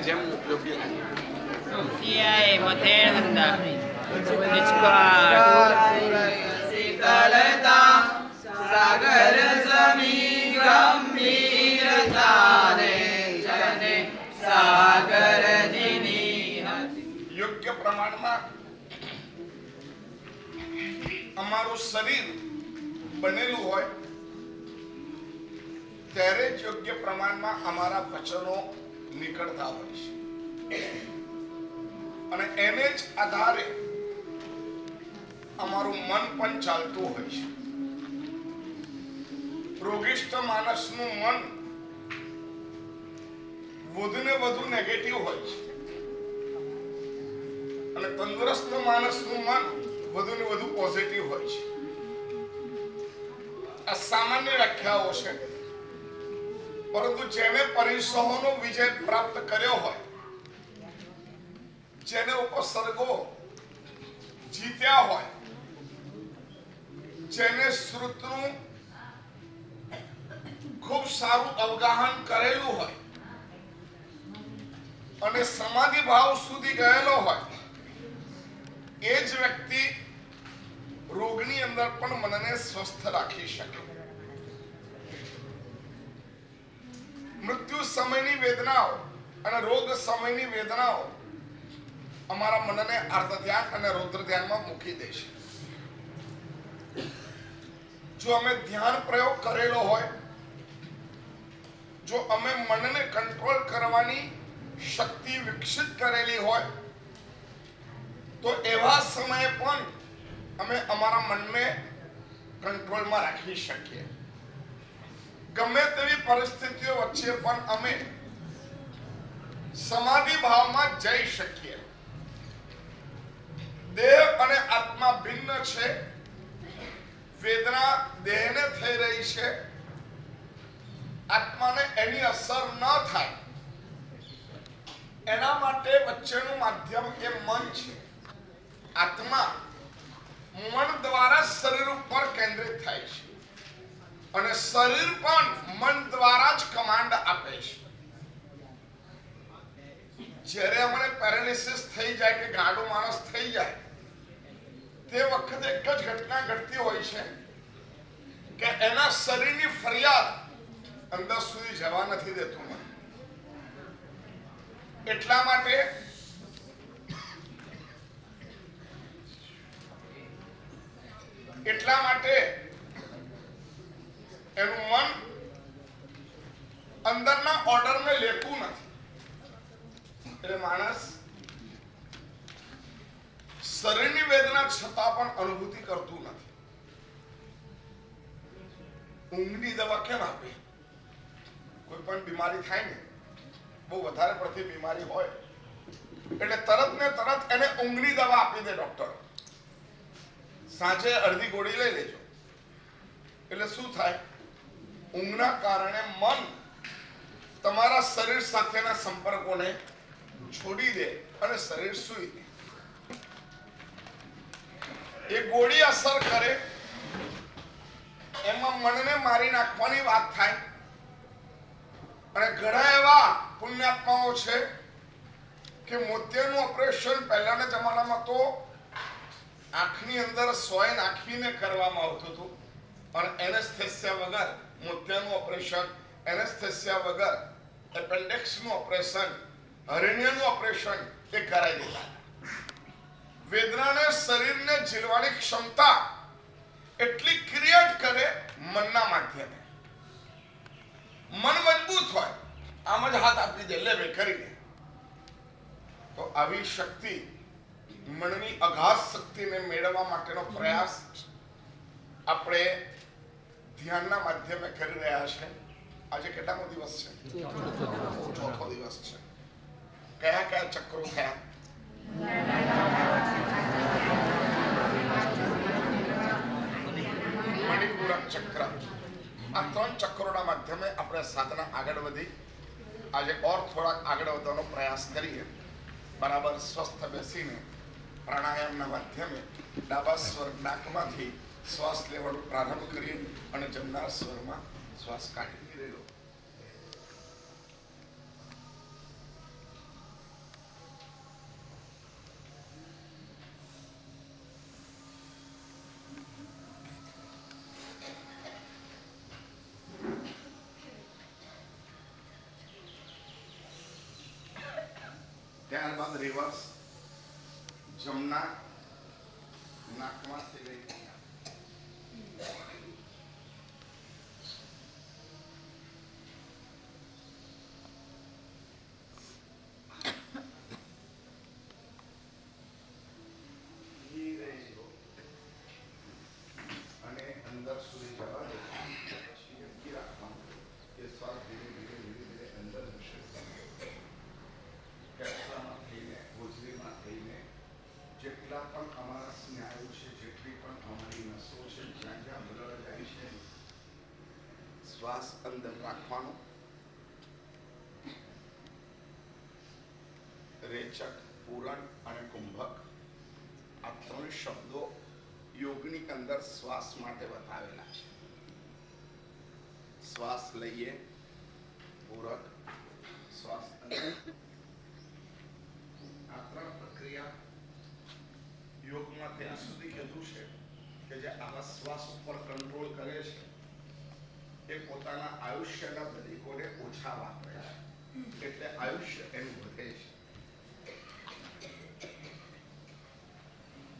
જેમ યોગ્ય લાગે. સિયાએ મથેણ વંદા શીતળતા સાગર સમી ગંભીરતા ને જને સાગર યોગ્ય પ્રમાણમાં અમારું શરીર બનેલું હોય ત્યારે જ યોગ્ય પ્રમાણમાં અમારા વચનો નીકળતા હોય છે અને એને જ આધારે અમારું મન પણ ચાલતું હોય છે. રોગિષ્ઠ માણસનું મન વધુને વધુ નેગેટિવ હોય છે અને તંદુરસ્ત માણસનું મન વધુને વધુ પોઝિટિવ હોય છે. આ સામાન્ય વ્યાખ્યાઓ છે, પરંતુ જેને પરિસહોનો વિજય પ્રાપ્ત કર્યો હોય, જેને ઉપસર્ગો જીત્યા હોય, જેને શ્રુતનું ખૂબ સારું અવગાહન કરેલું હોય અને સમાધિ ભાવ સુધી ગયેલો હોય, એ જ વ્યક્તિ રોગની અંદર પણ મનને સ્વસ્થ રાખી શકે. મૃત્યુ સમયની વેદનાઓ અને રોગ સમયની વેદનાઓ અમારા મનને આર્ત ધ્યાન અને રૌદ્ર ધ્યાનમાં મૂકી દે છે. જો અમે ધ્યાન પ્રયોગ કરેલો હોય, જો અમે મનને કંટ્રોલ કરવાની શક્તિ વિકસિત કરેલી હોય, તો એવા સમયે પણ અમે અમારા મનને કંટ્રોલમાં રાખી શકીએ. ગમે તેવી પરિસ્થિતિઓ વચ્ચે પણ અમે સમાધિ ભાવમાં જઈ શકીએ. દેહ અને આત્મા ભિન્ન છે. વેદના દેહને થઈ રહી છે, આત્માને એની અસર ન થાય એના માટે વચ્ચેનું માધ્યમ એ મન છે. આત્મા મન દ્વારા શરીર ઉપર કેન્દ્રિત થાય છે અને શરીર પણ મન દ્વારા જ કમાન્ડ આપે છે. જ્યારે અમને પેરાલિસિસ થઈ જાય કે ગાડો માણસ થઈ જાય, તે વખતે એક જ ઘટના ઘટતી હોય છે કે એના શરીરની ફરિયાદ અંદર સુધી જવા નથી દેતું. એટલા માટે એનું મન અંદરના ઓર્ડરને લેતું નથી. એટલે માણસ શરીરની વેદના છતાં પણ અનુભૂતિ કરતું નથી. ઊંઘની દવા કેમ આપે? કોઈ પણ બીમારી થાય ને, બહુ વધારે પડતી બીમારી હોય એટલે તરત ને તરત એને ઊંઘની દવા આપી દે ડોક્ટર. સાંજે અડધી ગોળી લઈ લેજો. એટલે શું થાય? ઊંઘના કારણે મન તમારા શરીર સાથેના સંપર્કોને છોડી દે અને શરીર સૂઈ દે. એ ગોળી અસર કરે, એમાં મનને મારી નાખવાની વાત થાય. અને ઘણા એવા પુણ્યાત્માઓ છે કે મોતિયાનું ઓપરેશન પહેલાના જમાનામાં તો આંખની અંદર સોય નાખીને કરવામાં આવતું હતું અને એનેસ્થેસિયા વગર મોતિયાનું ઓપરેશન, એનેસ્થેસિયા વગર એપેન્ડિક્સનું ઓપરેશન, હરિણ્યનું ઓપરેશન એ કરાવી દેતા. વેદનાને શરીરને ઝીલવાની ક્ષમતા એટલી ક્રિએટ કરે મનના માધ્યમે. મન મજબૂત હોય, આમ જ હાથ આપી દે, લે ભાઈ કરી દે. તો આવી શક્તિ, મનની અગાધ શક્તિને મેળવવા માટેનો પ્રયાસ આપણે ધ્યાનના માધ્યમે કરી રહ્યા છે. આજે કેટલામો દિવસ છે? ચોથો દિવસ છે. કયા કયા ચક્રો થયા? મણિપુરક ચક્ર. આ 3 ચક્રોના માધ્યમે આપણે સાધના આગળ વધી. આજે ઓર થોડાક આગળ વધવાનો પ્રયાસ કરીએ. બરાબર સ્વસ્થ બેસીને પ્રાણાયામના માધ્યમે ડાબા સ્વર નાકમાંથી શ્વાસ લેવાનો પ્રારંભ કરીએ અને જમનાર સ્વરમાં શ્વાસ કાઢી રહેલો. ત્યારબાદ રિવર્સ જમણા નાકમાંથી લઈને ધીરે અને અંદર સુધી જવા દો. યકી રાખવાનું. એ શ્વાસ ધીરે ધીરે ધીરે ધીરે અંદર જશે. ફેફસામાં થઈને હોજરીમાં થઈને જેટલા પણ અમારા સ્નાયુ છે, જેટલી પણ અમારી નસો છે, જ્યાં જ્યાં બ્લડ જાય છે, શ્વાસ અંદર રાખવાનો. રેચક, પૂરણ અને કુંભક આ ત્રણ શબ્દો યોગની અંદર શ્વાસ માટે બતાવેલા છે. શ્વાસ લઈએ, પૂરક, શ્વાસ અંદર. આ ત્રણ પ્રક્રિયા યોગમાં ત્યાં સુધી કીધું છે કે જે આવા શ્વાસ ઉપર કંટ્રોલ કરે છે એ પોતાના આયુષ્યના તરીકોને ઓછા વાપરે છે, એટલે આયુષ્ય એનું વધે છે.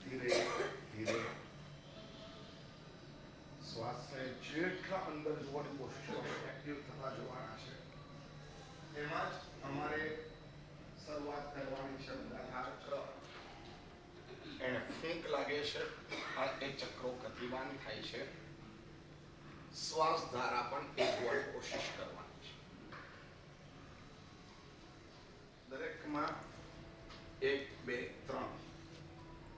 ધીરે ધીરે શ્વાસને જેટલા અંદર જોવાની કોશિશ કરો, એક્ટિવ થતા જોવાના છે. એમાં જ અમારે શરૂઆત કરવાની છે. મૂલાધાર ચક્ર એને ફૂંક લાગે છે, આ એ ચક્રો ગતિમાન થાય છે. શ્વાસ ધારા પણ એ જોવાની કોશિશ કરવાની છે. દરેકમાં 1 2 3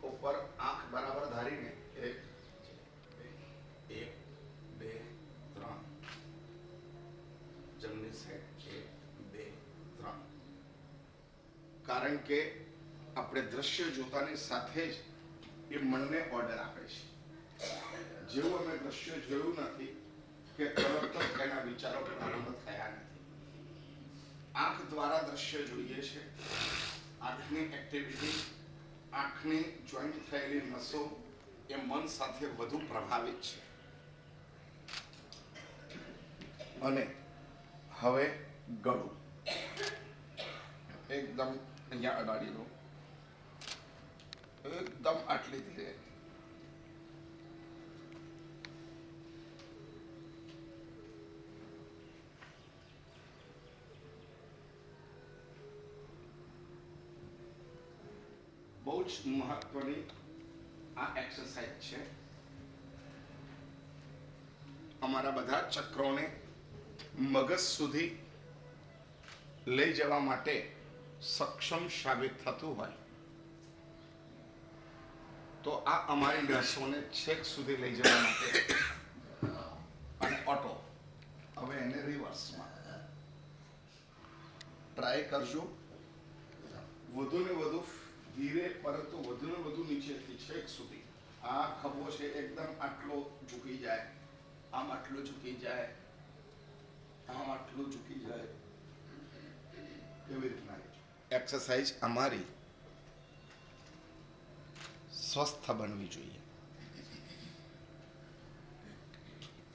ઉપર આંખ બરાબર ધારીને 1 2 3 જમણી સાઈડ 1 2 3. કારણ કે આપણે દ્રશ્ય જોતાની સાથે જ એ મનને ઓર્ડર આપે છે. જેવું અમે દ્રશ્ય જોયું નથી કે તરત જ એના વિચારો પ્રારંભ થયા નથી. આંખ દ્વારા દ્રશ્ય જોઈએ છે. આંખની એક્ટિવિટી, આંખની જોઈન્ટ થયેલી નસો એ મન સાથે વધુ પ્રભાવિત છે. અને હવે ગળું એકદમ અહીંયા અડાડી દો, એકદમ આટલી ધીરે. બહુ જ મહત્વની આ એક્સરસાઇઝ છે. અમારા બધા ચક્રોને મગજ સુધી લઈ જવા માટે સક્ષમ સાબિત થતું હોય તો આ અમારી નસોને છેક સુધી લઈ જવા માટે અને ઓટો. હવે એને રિવર્સમાં ટ્રાય કરજો. વધુ ને વધુ ધીરે, પરંતુ વધુ ને વધુ નીચેથી છેક સુધી. આ ખભો છે એકદમ આટલો ઝૂકી જાય, આમ આટલું ઝૂકી જાય, આમ આટલું ઝૂકી જાય, એવી રીતના એક્સરસાઇઝ અમારી સ્વસ્થ બનવી જોઈએ.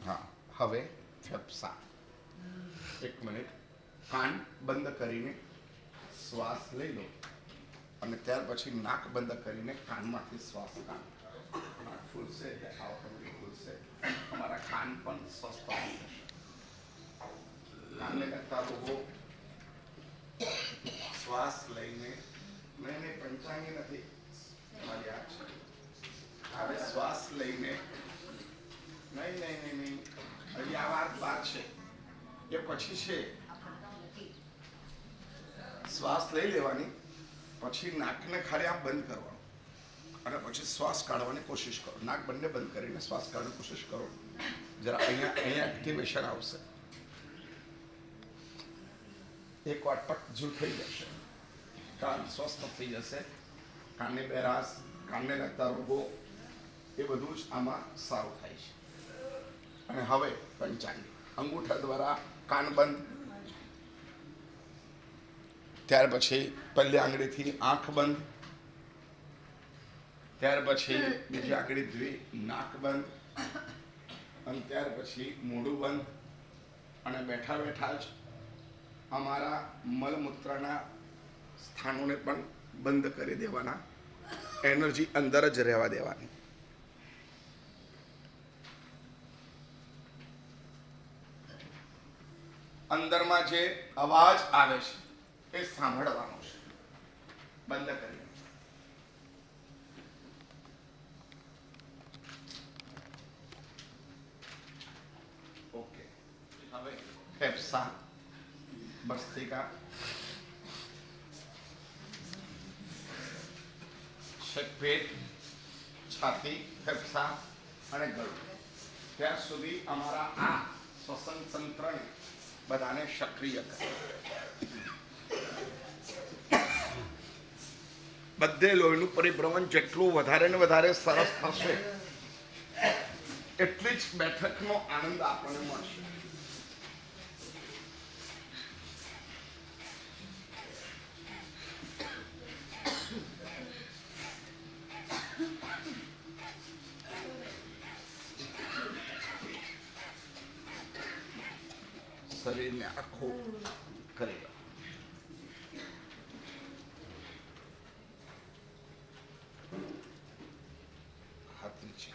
હા, હવે ફેફસા. 1 મિનિટ. કાન બંધ કરીને શ્વાસ લઈ લો અને ત્યાર પછી નાક બંધ કરીને કાનમાંથી શ્વાસ કાઢો. નાક ફૂલશે, આવકમણી ફૂલશે, અમારા કાન પણ સ્વસ્થ બની જશે. કાનને લગતા રોગો શ્વાસ લઈને, નહીં પંચાંગી નથી, તમારી આ છે. હવે શ્વાસ લઈને, નહીં હજી આ વાત છે એ પછી છે. શ્વાસ લઈ લેવાની, પછી નાકને ખાલી આમ બંધ કરવાનું અને પછી શ્વાસ કાઢવાની કોશિશ કરો. નાક બંને બંધ કરીને શ્વાસ કાઢવાની કોશિશ કરો. જરા અહીંયા એક્ટિવેશન આવશે. એક વાર ટક જૂ થઈ જશે, કાન સ્વસ્થ થઈ જશે. કાનની બેરાસ, કાનને લગતા રોગો એ બધું જ આમાં સારું થાય છે. અને હવે પંચાંગી. અંગૂઠા દ્વારા કાન બંધ, ત્યાર પછી પહેલી આંગળીથી આંખ બંધ, ત્યાર પછી બીજી આંગળીથી નાક બંધ, અને ત્યાર પછી મોઢું બંધ. અને બેઠા બેઠા જ અમારા મલમૂત્રના સ્થાનોને પણ બંધ કરી દેવાના, એનર્જી અંદર જ રહેવા દેવાની. અંદરમાં જે અવાજ આવે છે એ સાંભળવાનો છે, બંધ કરી. ઓકે, હવે ફેફસા, ભસ્ત્રિકા, પેટ, છાતી, ફેફસા અને ગળું, ત્યાં સુધી અમારા આ શ્વસન તંત્રને બધાને સક્રિય કરે. બધે લોહીનું પરિભ્રમણ જેટલું વધારે ને વધારે સરસ થશે એટલી જ બેઠકનો આનંદ આપણને મળશે. શરીરને આખું કરી દો. હાથ નીચે.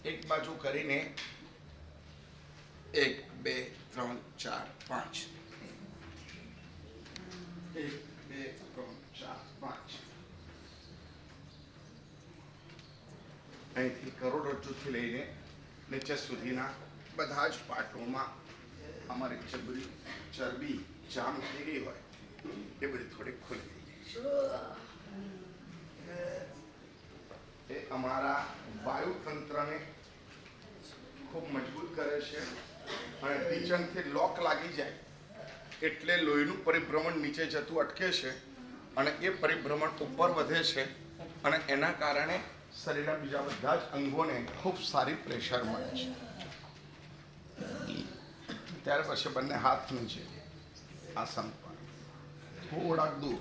એક બાજુ કરીને 1 2 3 4 5 1 2 3 4 5 અહીંથી કરોડરજ્જુથી લઈને નીચે સુધીના બધા જ પાટોમાં અમારી ચરબી જામ થઈ ગઈ હોય એ બધી થોડી ખુલી થઈ જાય. એ અમારા વાયુતંત્રને ખૂબ મજબૂત કરે છે અને ઢીંચણથી લોક લાગી જાય એટલે લોહીનું પરિભ્રમણ નીચે જતું અટકે છે અને એ પરિભ્રમણ ઉપર વધે છે અને એના કારણે શરીરના બીજા બધા જ અંગોને ખૂબ સારી પ્રેશર મળે છે. ત્યાર પછી બંને હાથ નીચે આસન પર થોડાક દૂર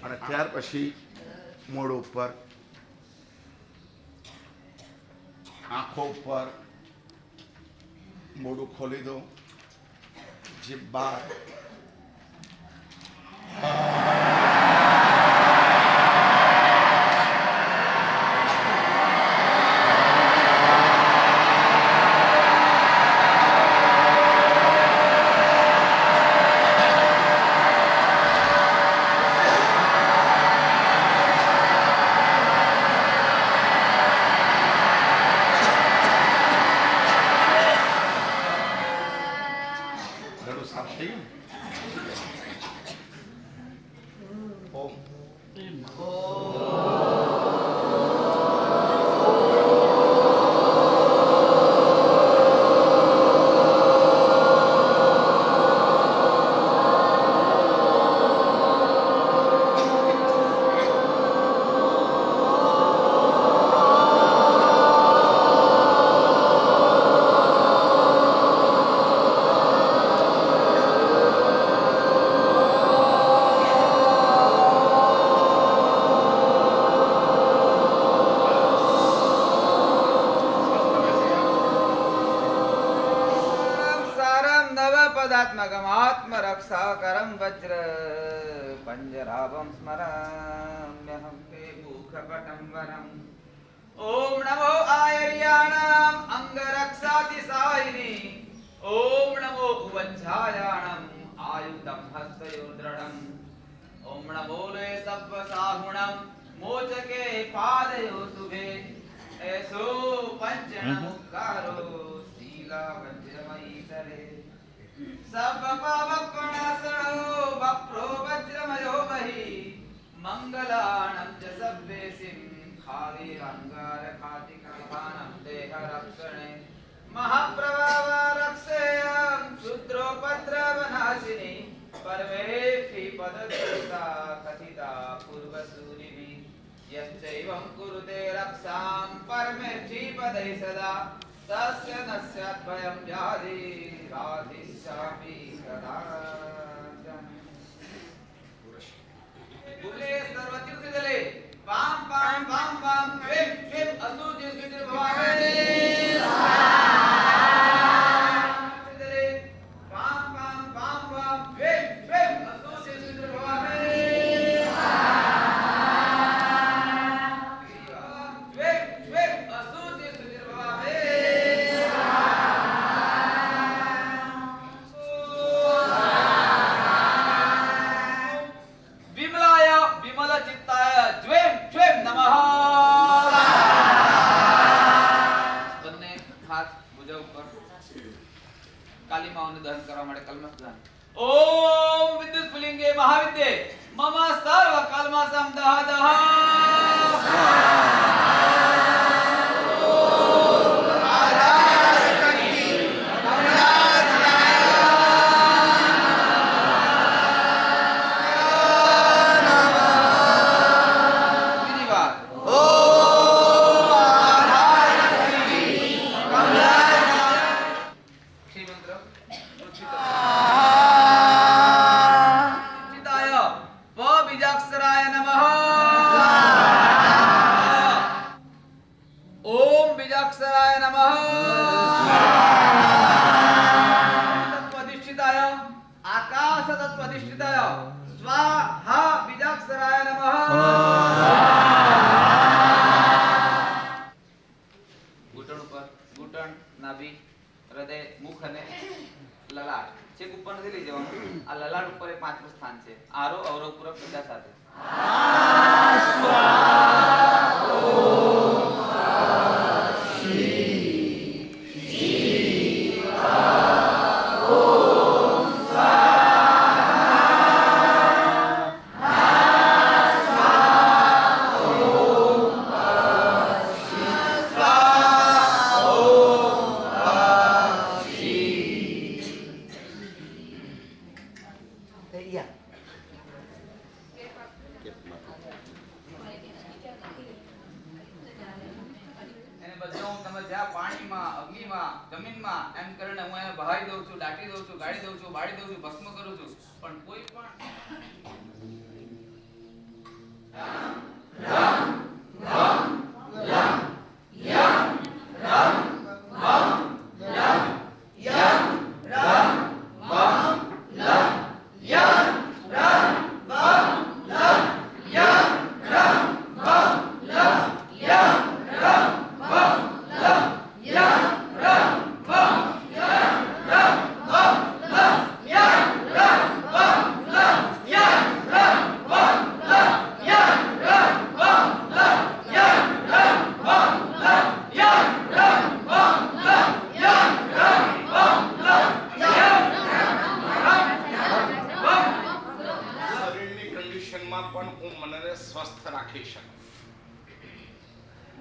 અને ત્યાર પછી મોઢું ઉપર, આંખો ઉપર, મોઢું ખોલી દો, જીભ બહાર. आत्मरक्षाकरं वज्र पंजरावं स्मराम्यहं ते मुखपटं वरम्. ओम नमो आयर्याणाम् अंगरक्षातिसायिनी. ओम नमो उवज्झायाणम् आयुधं हस्तयोर्दृढम्. ओम नमो ले सब्बसाहुणं मोचके पादयो शुभे. ऐसो पंच नमुकारो शीला वज्रमयी तले. सब पावपणासनो वप्रो वज्रमयो मही. मंगलाणं च सब्बेसिं खावीरंगारखातिकल्पानं देहरक्षणे. महाप्रभाव रक्षेयं शूद्रोपद्रवनाशिनी. परमेष्ठि पददेवता कथिता पूर्वसूरिभिः. यश्चैवं कुरुते रक्षां परमेष्ठि पदै सदा. तस्य न स्यात् भयं व्याधिराधिशापि कदाचन. बुले सर्वतीर्थजले पां पां पां पां श्वें श्वें असुजि सुजि भवामहे. तीर्थजले હાથ ભુજા ઉપર. કાલી માઓનું દહન કરવા માટે કલમશ દાન. ઓમ વિદ્યુત સ્ફુલિંગે મહાવિદ્યે મમ સર્વ કલ્મષમ દહ દહ.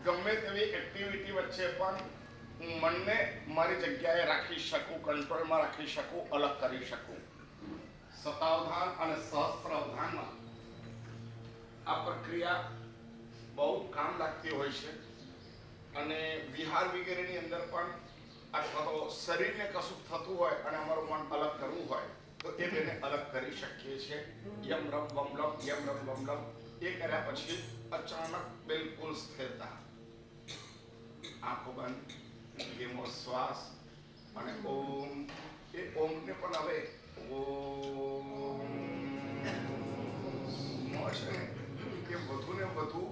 ગમે તેવી એક્ટિવિટી વચ્ચે પણ હું મનને મારી જગ્યાએ રાખી શકું, કંટ્રોલમાં રાખી શકું, અલગ કરી શકું. શતાવધાન અને સહસ્ત્રાવધાનમાં આ પ્રક્રિયા બહુ કામ લાગતી હોય છે. અને વિહાર વગેરેની અંદર પણ અથવા તો શરીરને કશું થતું હોય અને અમારું મન અલગ કરવું હોય તો એ બેને અલગ કરી શકીએ છીએ. યમ રમ વમ લમ યમ રમ વમ લમ એ કર્યા પછી અચાનક બિલકુલ સ્થિરતા, આંખો બંધ, ધીમો શ્વાસ અને ઓમ. એ ઓમને પણ હવે ઓમ છે કે વધુ ને વધુ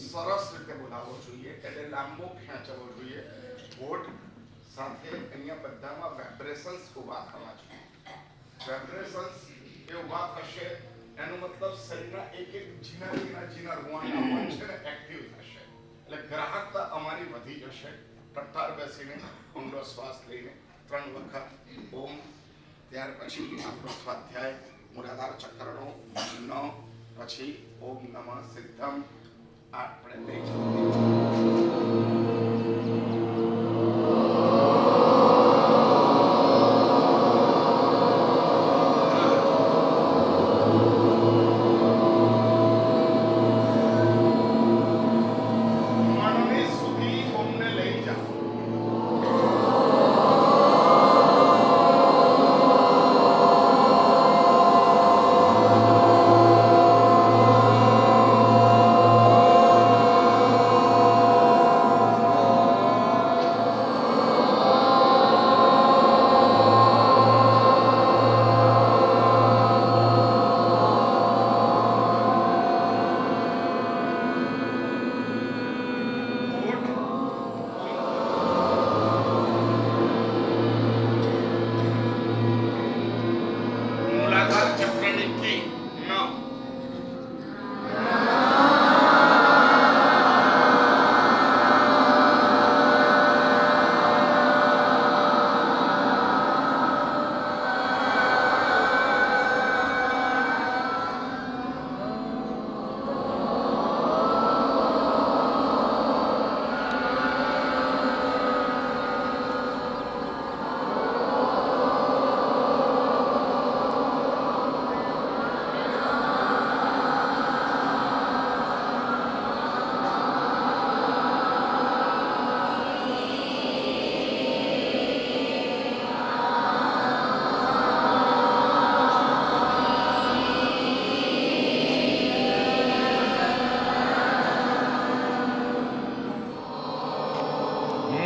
સરસ રીતે બોલાવવો જોઈએ, એટલે લાંબો ખેંચવો જોઈએ. હોઠ સાથે અહીંયા બધામાં વાઇબ્રેશન્સ ઊભા થવા જોઈએ. વાઇબ્રેશન્સ એ ઊભા થશે એનો મતલબ શરીરના એક એક જીના રૂવાના પણ છે ને એક્ટિવ થશે, એટલે ગ્રાહકતા અમારી વધી જશે. ટટ્ટાર બેસીને ઊંડો શ્વાસ લઈને 3 વખત ઓમ, ત્યાર પછી આપણો સ્વાધ્યાય મૂલાધાર ચક્રનો 9, પછી ઓમ નમઃ સિદ્ધમ આપણે લઈ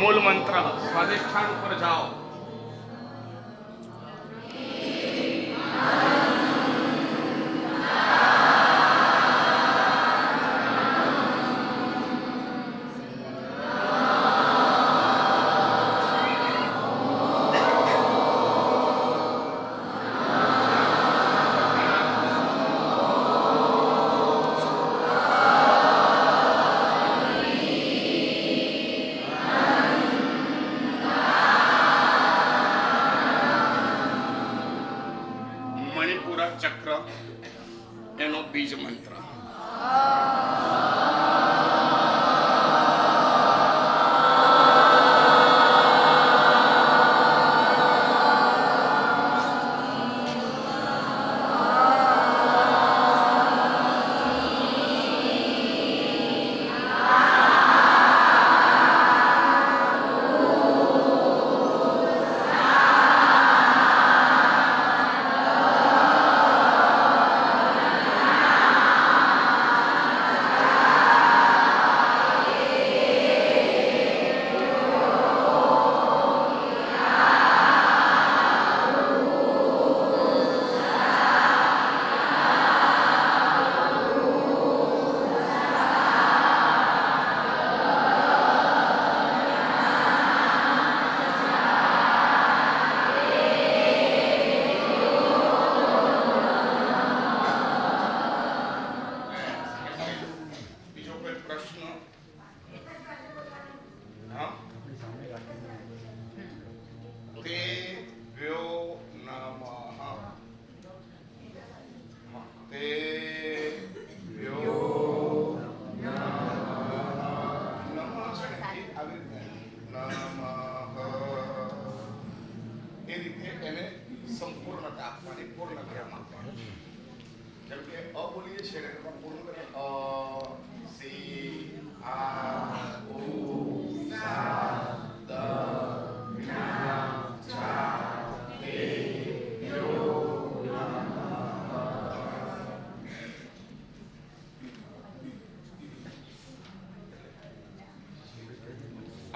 મૂળ મંત્ર સ્વાધિષ્ઠાન ઉપર જાઓ. ચક્ર એનો બીજ મંત્ર.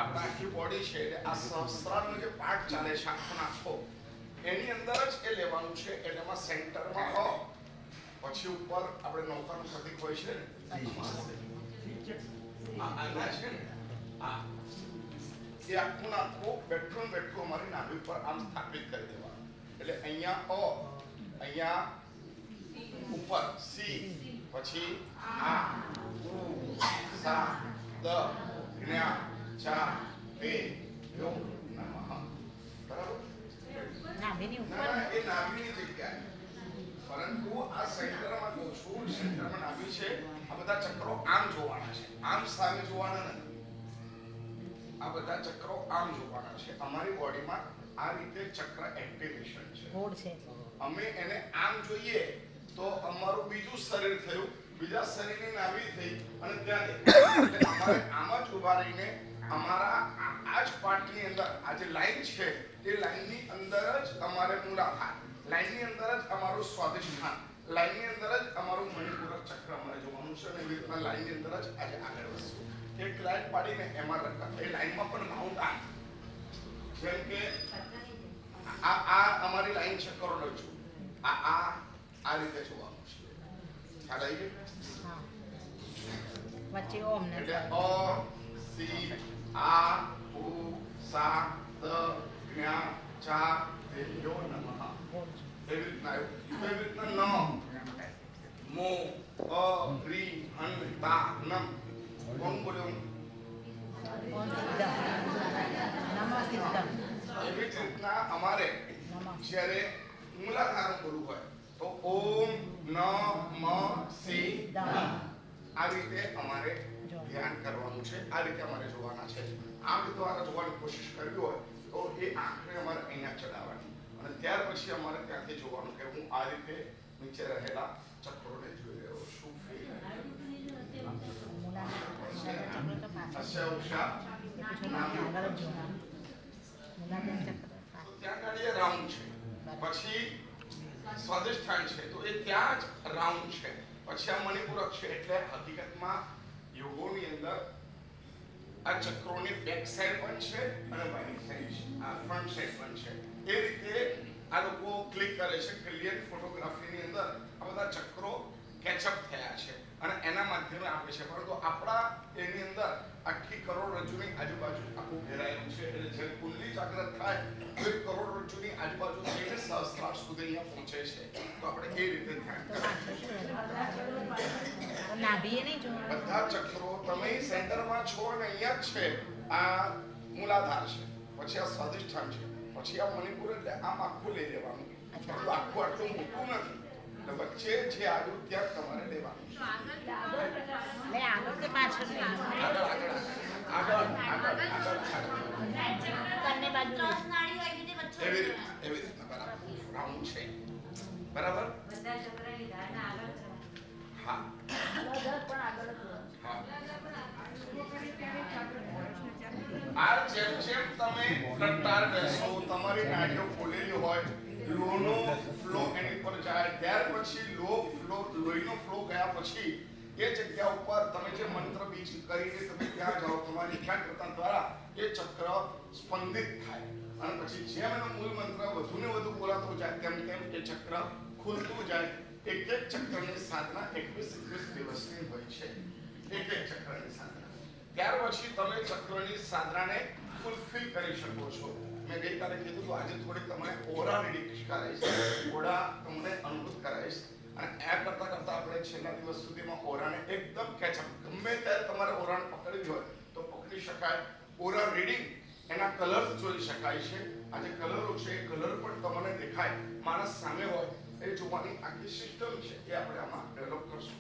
આપણા આખી બોડી છે આ સહસ્ત્રારનો જે પાર્ટ ચાલે છે આખો નાખો એની અંદર જ એ લેવાનું છે. એટલે એમાં સેન્ટરમાં હો, પછી ઉપર આપણે નૌકાનું પ્રતીક હોય છે ને આના છે ને આ એ આખું નાખો બેઠું અમારી નાભી ઉપર આમ સ્થાપિત કરી દેવાનું. એટલે અહીંયા અ, અહીંયા ઉપર સી, પછી આ ઉ સા દ જ્ઞા ચા તે યો નમઃ. બરાબર? નાભીની ઉપર એ નાભીની જગ્યાએ, પરંતુ આ સેન્ટરમાં જો છું, સેન્ટરમાં નાભી છે. આ બધા ચક્રો આમ જોવાના છે, આમ સામે જોવાના નથી. આ બધા ચક્રો આમ જોવાના છે. અમારી બોડીમાં આ રીતે ચક્ર એક્ટિવેશન છે. અમે એને આમ જોઈએ તો અમારું બીજું શરીર થયું, બીજા શરીરની નાભી થઈ અને ત્યાં અમારે આમ જ ઉભા રહીને અમારા આ જ પાર્ટની અંદર આ જે લાઈન છે એ લાઈનની અંદર જ અમારે મૂલાધાર, લાઈનની અંદર જ અમારું સ્વાધિષ્ઠાન, લાઈનની અંદર જ અમારું મણિપુરક ચક્ર અમારે જોવાનું છે. અને એવી રીતના લાઈનની અંદર જ આજે આગળ વધશું. એક લાઈન પાડીને એમાં રખા, એ લાઈનમાં પણ માઉન્ટ આ જેમ કે આ અમારી લાઈન છે કરોડરજ્જુ, આ રીતે જોવાનું છે. ખ્યાલ આવી ગયો? વચ્ચે ઓમ ને એટલે અ સી આ ઉ સા દ જ્ઞા ચા તે યો નમઃ. એવી રીતના એવી રીતના ન મો અ રી હન તા નમ. કોણ બોલ્યું? નમઃ સિદ્ધમ. એવી જ રીતના અમારે જ્યારે મૂલાધાર બોલવું હોય તો ઓમ ન મ સી આ રીતે અમારે ધ્યાન કરવાનું છે. આ રીતે અમારે જોવાના છે. આમ દ્વારા જોવાની કોશિશ કરવી હોય તો એ આંખને અમારે અહીંયા ચડાવવાની અને ત્યાર પછી અમારે ત્યાંથી જોવાનું કે હું આ રીતે નીચે રહેલા ચક્રોને જોઈ રહ્યો છું. રાઉન્ડ છે, પછી સ્વાધિષ્ઠાન છે તો એ ત્યાં જ રાઉન્ડ છે. પછી આ મણિપુરક છે. એટલે હકીકતમાં યોગોની અંદર આ ચક્રોની બેક સાઈડ પણ છે અને બાય સાઈડ છે, આ ફ્રન્ટ સાઈડ પણ છે. એ રીતે આ લોકો ક્લિક કરે છે. ક્લિયર ફોટોગ્રાફીની અંદર આ બધા ચક્રો કેચઅપ થયા છે અને એના માધ્યમે આપે છે. પરંતુ આપણા એની અંદર આખી કરોડરજ્જુની આજુબાજુ આખું ઘેરાયેલું છે. એટલે જે કુંડલી જાગૃત થાય તો એ કરોડરજ્જુની આજુબાજુ થઈને સહસ્ત્રાર સુધી અહીંયા પહોંચે છે. તો આપણે એ રીતે ધ્યાન કરવું. નાભીએ નહીં જોવાનું. બધા ચક્રો તમે સેન્ટરમાં છો અને અહીંયા જ છે. આ મૂલાધાર છે, પછી આ સ્વાધિષ્ઠાન છે, પછી આ મણિપુર. એટલે આમ આખું લઈ લેવાનું. પરંતુ આખું આટલું મોટું નથી. એટલે વચ્ચે જે આવ્યું ત્યાં તમારે લેવાનું. લે આગળ કે પાછળ નહીં? આગળ આગળ આગળ આગળ આગળ બંને બાજુ એવી રીતે બરાબર રાઉન્ડ છે. બરાબર. હા આ જેમ જેમ તમે કરતા રહેશો તમારી નાડીઓ ખોલેલી હોય, લોહીનો ફ્લો એની પર જાય. ત્યાર પછી લોહીનો ફ્લો ગયા પછી એ જગ્યા ઉપર તમે જે મંત્ર બીજ કરીને તમે ત્યાં જાઓ, તમારી એકાગ્રતા દ્વારા એ ચક્ર સ્પંદિત થાય અને પછી જેમ એનો મૂળ મંત્ર વધુ ને વધુ બોલાતો જાય તેમ તેમ એ ચક્ર ખુલતું જાય. એક એક ચક્રની સાધના 21 દિવસની હોય છે. એક એક ચક્રની સાધના. ત્યાર પછી તમે ચક્રની સાધનાને ફૂલફિલ કરી શકો છો. મેં ગઈકાલે કીધું તો આજે થોડી તમને ઓરા રીડિંગ કરાવીશ, ઓરા તમને અનુભૂત કરાવીશ. અને આ કરતા કરતા આપણે છેલ્લા દિવસ સુધીમાં ઓરાને એકદમ કેચઅપ, ગમે ત્યારે તમારે ઓરાને પકડવી હોય તો પકડી શકાય. ઓરા રીડિંગ એના કલર્સ જોઈ શકાય છે. આ જે કલરો છે એ કલર પણ તમને દેખાય, માણસ સામે હોય એ જોવાની આખી સિસ્ટમ છે એ આપણે આમાં ડેવલપ કરશું.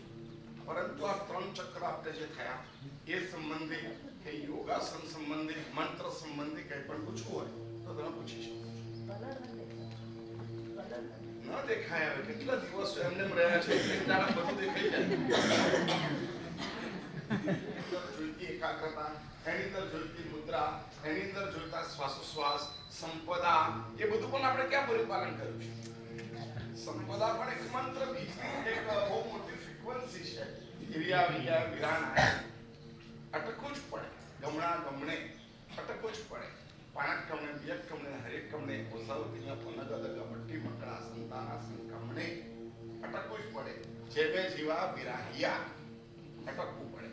પરંતુ આ 3 ચક્ર આપણે જે થયા એ સંબંધી કે યોગાસન સંબંધી, મંત્ર સંબંધી કંઈ પણ પૂછવું હોય તો તમે પૂછી શકો. ન દેખાય હવે કેટલા દિવસો એમને રહ્યા છે, બધું દેખાઈ જાય. જોઈતી એકાગ્રતા, એની અંદર જોઈતી મુદ્રા, એની અંદર જોઈતા શ્વાસોશ્વાસ, સંપદા, એ બધું પણ આપણે ક્યાં પરિપાલન કર્યું છે. સંપદા પણ એક મંત્ર બીજ, એક બહુ મોટી ફ્રીક્વન્સી છે. ઇરિયા વિયા વિરાના અટકવું જ પડે. ગમણા ગમણે અટકવું જ પડે. પાણક કમણે, બિયક કમણે, હરેક કમણે, ઓસાવતીના પનગ અલગ મટ્ટી મકડા સંતાનાસન કમણે અટકવું જ પડે. જેવે જીવા વિરાહિયા અટકવું પડે.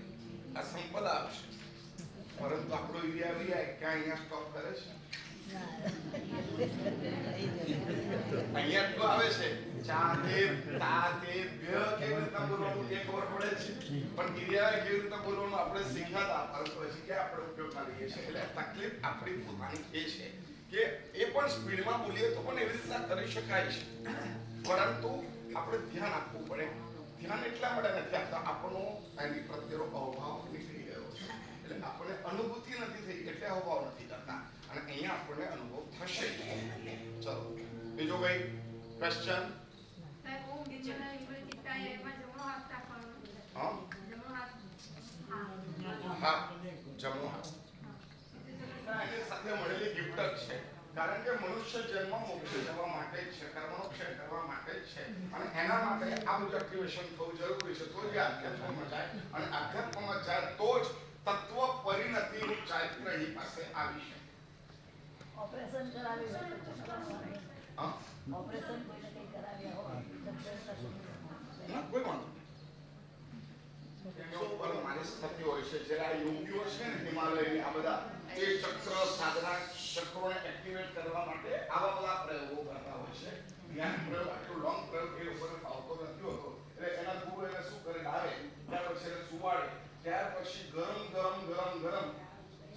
આ સંપદા આવશે. પરંતુ આપણો ઇરિયા વિયા ક્યાં અહીંયા સ્ટોપ કરે છે? અહીંયા તો આવે છે ચાતે તાતે ભ્ય કેવી રીતે બોલવાનું એ ખબર પડે છે, પણ ક્રિયા કેવી રીતે બોલવાનું આપણે શીખ્યા પરંતુ પછી કે આપણે ઉપયોગમાં લઈએ છીએ. એટલે તકલીફ આપણી પોતાની એ છે કે એ પણ સ્પીડમાં બોલીએ તો પણ એવી રીતના કરી શકાય છે, પરંતુ આપણે ધ્યાન આપવું પડે. ધ્યાન એટલા માટે નથી આપતા આપણો એની પ્રત્યેનો અભાવ નીકળી ગયો છે. એટલે આપણને અનુભૂતિ નથી થઈ એટલે અભાવ નથી કરતા અને અહીંયા આપણને અનુભવ થશે. ચલો બીજો કઈ ક્વેશ્ચન? હા જમણો હાથ એની સાથે મળેલી ગિફ્ટ જ છે. કારણ કે મનુષ્ય જન્મ મોક્ષ જવા માટે જ છે, કર્મનો ક્ષય કરવા માટે જ છે અને એના માટે આ બધું એક્ટિવેશન થવું જરૂરી છે. તો જ આધ્યાત્મમાં જાય અને આધ્યાત્મમાં જાય તો જ તત્વ પરિણતિનું ચારિત્ર એની પાસે આવી છે. ઓપરેશન કરાવી હા ઓપરેશન કોઈને કઈ કરાવ્યા હોય ના કોઈ વાંધો નહીં. માલિશ થતી હોય છે જ્યારે યોગીઓ છે ને હિમાલયની આ બધા એ ચક્ર સાધના ચક્રોને એક્ટિવેટ કરવા માટે આવા બધા પ્રયોગો કરતા હોય છે. જ્ઞાન પ્રયોગ આટલો લોંગ પ્રયોગ એ લોકોને ફાવતો નથી હોતો. એટલે એના ગુરુ એને શું કરે આવે ત્યાર પછી એને સુવાડે, ત્યાર પછી ગરમ ગરમ ગરમ ગરમ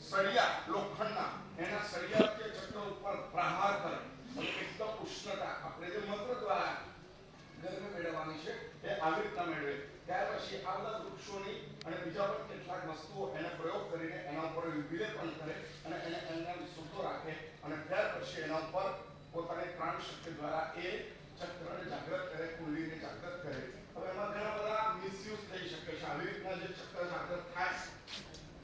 સળિયા લોખંડના એના સળિયાથી ચક્ર ઉપર પ્રહાર કરે અને એકદમ ઉષ્ણતા આપણે જે મંત્ર દ્વારા ગરમી મેળવવાની છે એ આવી રીતના મેળવે. ત્યાર પછી આ બધા વૃક્ષોની અને બીજા પણ કેટલાક વસ્તુઓ એને પ્રયોગ કરીને એના ઉપર વિલેપન કરે અને એને એના શુદ્ધ રાખે અને ત્યાર પછી એના ઉપર પોતાની પ્રાણ શક્તિ દ્વારા એ ચક્રને જાગૃત કરે, કુંડલીને જાગૃત કરે. હવે એમાં ઘણા બધા મિસયુઝ થઈ શકે છે. આવી રીતના જે ચક્ર જાગૃત થાય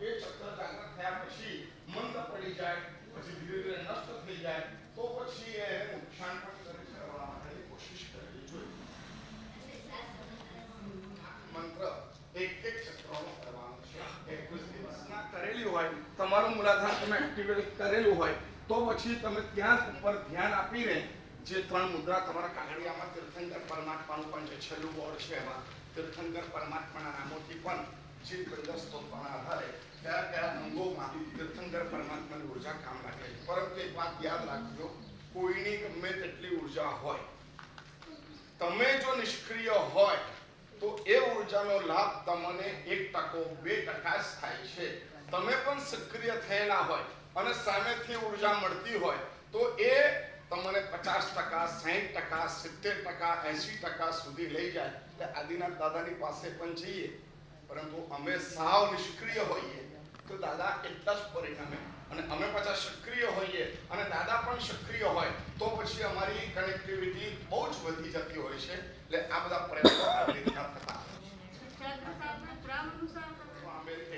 એ ચક્ર જાગૃત થયા પછી મંદ પડી જાય, પછી ધીરે ધીરે નષ્ટ થઈ જાય તો પછી એ નુકસાન પણ કરે છે. કરવા માટે કોશિશ કરવી જોઈએ. મંત્ર એક એક ચક્રનો કરવાનો છે. 21 દિવસના કરેલી હોય મૂલાધાર તમે એક્ટિવેટ કરેલું હોય તો પછી તમે ત્યાં ઉપર ધ્યાન આપીને જે 3 મુદ્રા તમારા કાગળિયામાં તીર્થંકર પરમાત્માનું પણ જે છેલ્લું બોર્ડ છે એમાં તીર્થંકર પરમાત્માના નામોથી પણ જે 15 સ્તોત્રના આધારે કયા કયા અંગોમાં તીર્થંકર પરમાત્માની ઉર્જા કામ લાગે છે. પરંતુ એક વાત યાદ રાખજો, કોઈની ગમે તેટલી ઉર્જા હોય, તમે જો નિષ્ક્રિય હોય તો એ ઉર્જાનો લાભ તમને 1%, 2% જ થાય છે. તમે પણ સક્રિય થયેલા હોય અને સામેથી ઉર્જા મળતી હોય તો એ તમને 50%, 60%, 70%, 80% સુધી લઈ જાય. એટલે આદિનાથ દાદાની પાસે પણ જઈએ પરંતુ અમે સાવ નિષ્ક્રિય હોઈએ તો દાદા એટલા જ પરિણામે, અને અમે પાછા સક્રિય હોઈએ અને દાદા પણ સક્રિય હોય તો પછી અમારી કનેક્ટિવિટી બહુ જ વધી જતી હોય છે. એટલે આ બધા પ્રયત્નો આવી રીતના થતા હોય છે.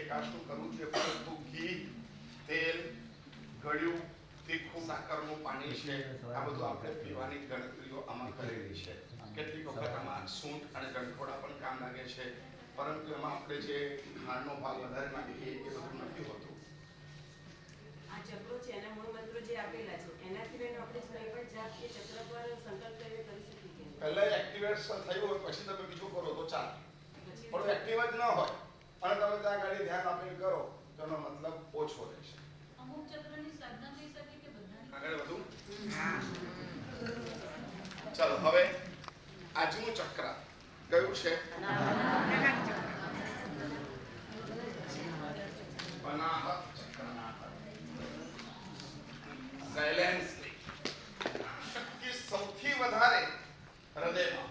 એકાશનું કરવું જોઈએ, પરંતુ ઘી, તેલ, ગળ્યું, તીખું, સાકરનું પાણી છે, આ બધું આપણે પીવાની ગણતરીઓ આમાં કરેલી છે. કેટલીક વખત આમાં સૂંઠ અને ગંઠોડા પણ કામ લાગે છે, પરંતુ એમાં આપણે જે ખાંડનો ભાગ વધારે નાખીએ એ બધું નથી હોતું. આ ચક્રો છે એના મૂળ મંત્રો જે આપેલા છે એના સિવાયનો આપણે કંઈ પણ જાત કે ચક્ર પર સંકલ્પ કરીને કરી શકીએ. પહેલા એક્ટિવેટ થયું હોય પછી તમે બીજું કરો તો ચાલે, પણ એક્ટિવ જ ન હોય અને તમે ત્યાં ગાડી ધ્યાન આપીને કરો તો એનો મતલબ ઓછો રહેશે. અમુક ચક્રની સાધના થઈ શકે કે બધાની આગળ વધુ. ચાલો હવે આજનું ચક્ર કયું છે? અનાહત ચક્ર. સાયલેન્સલી શક્તિ સૌથી વધારે હૃદયમાં,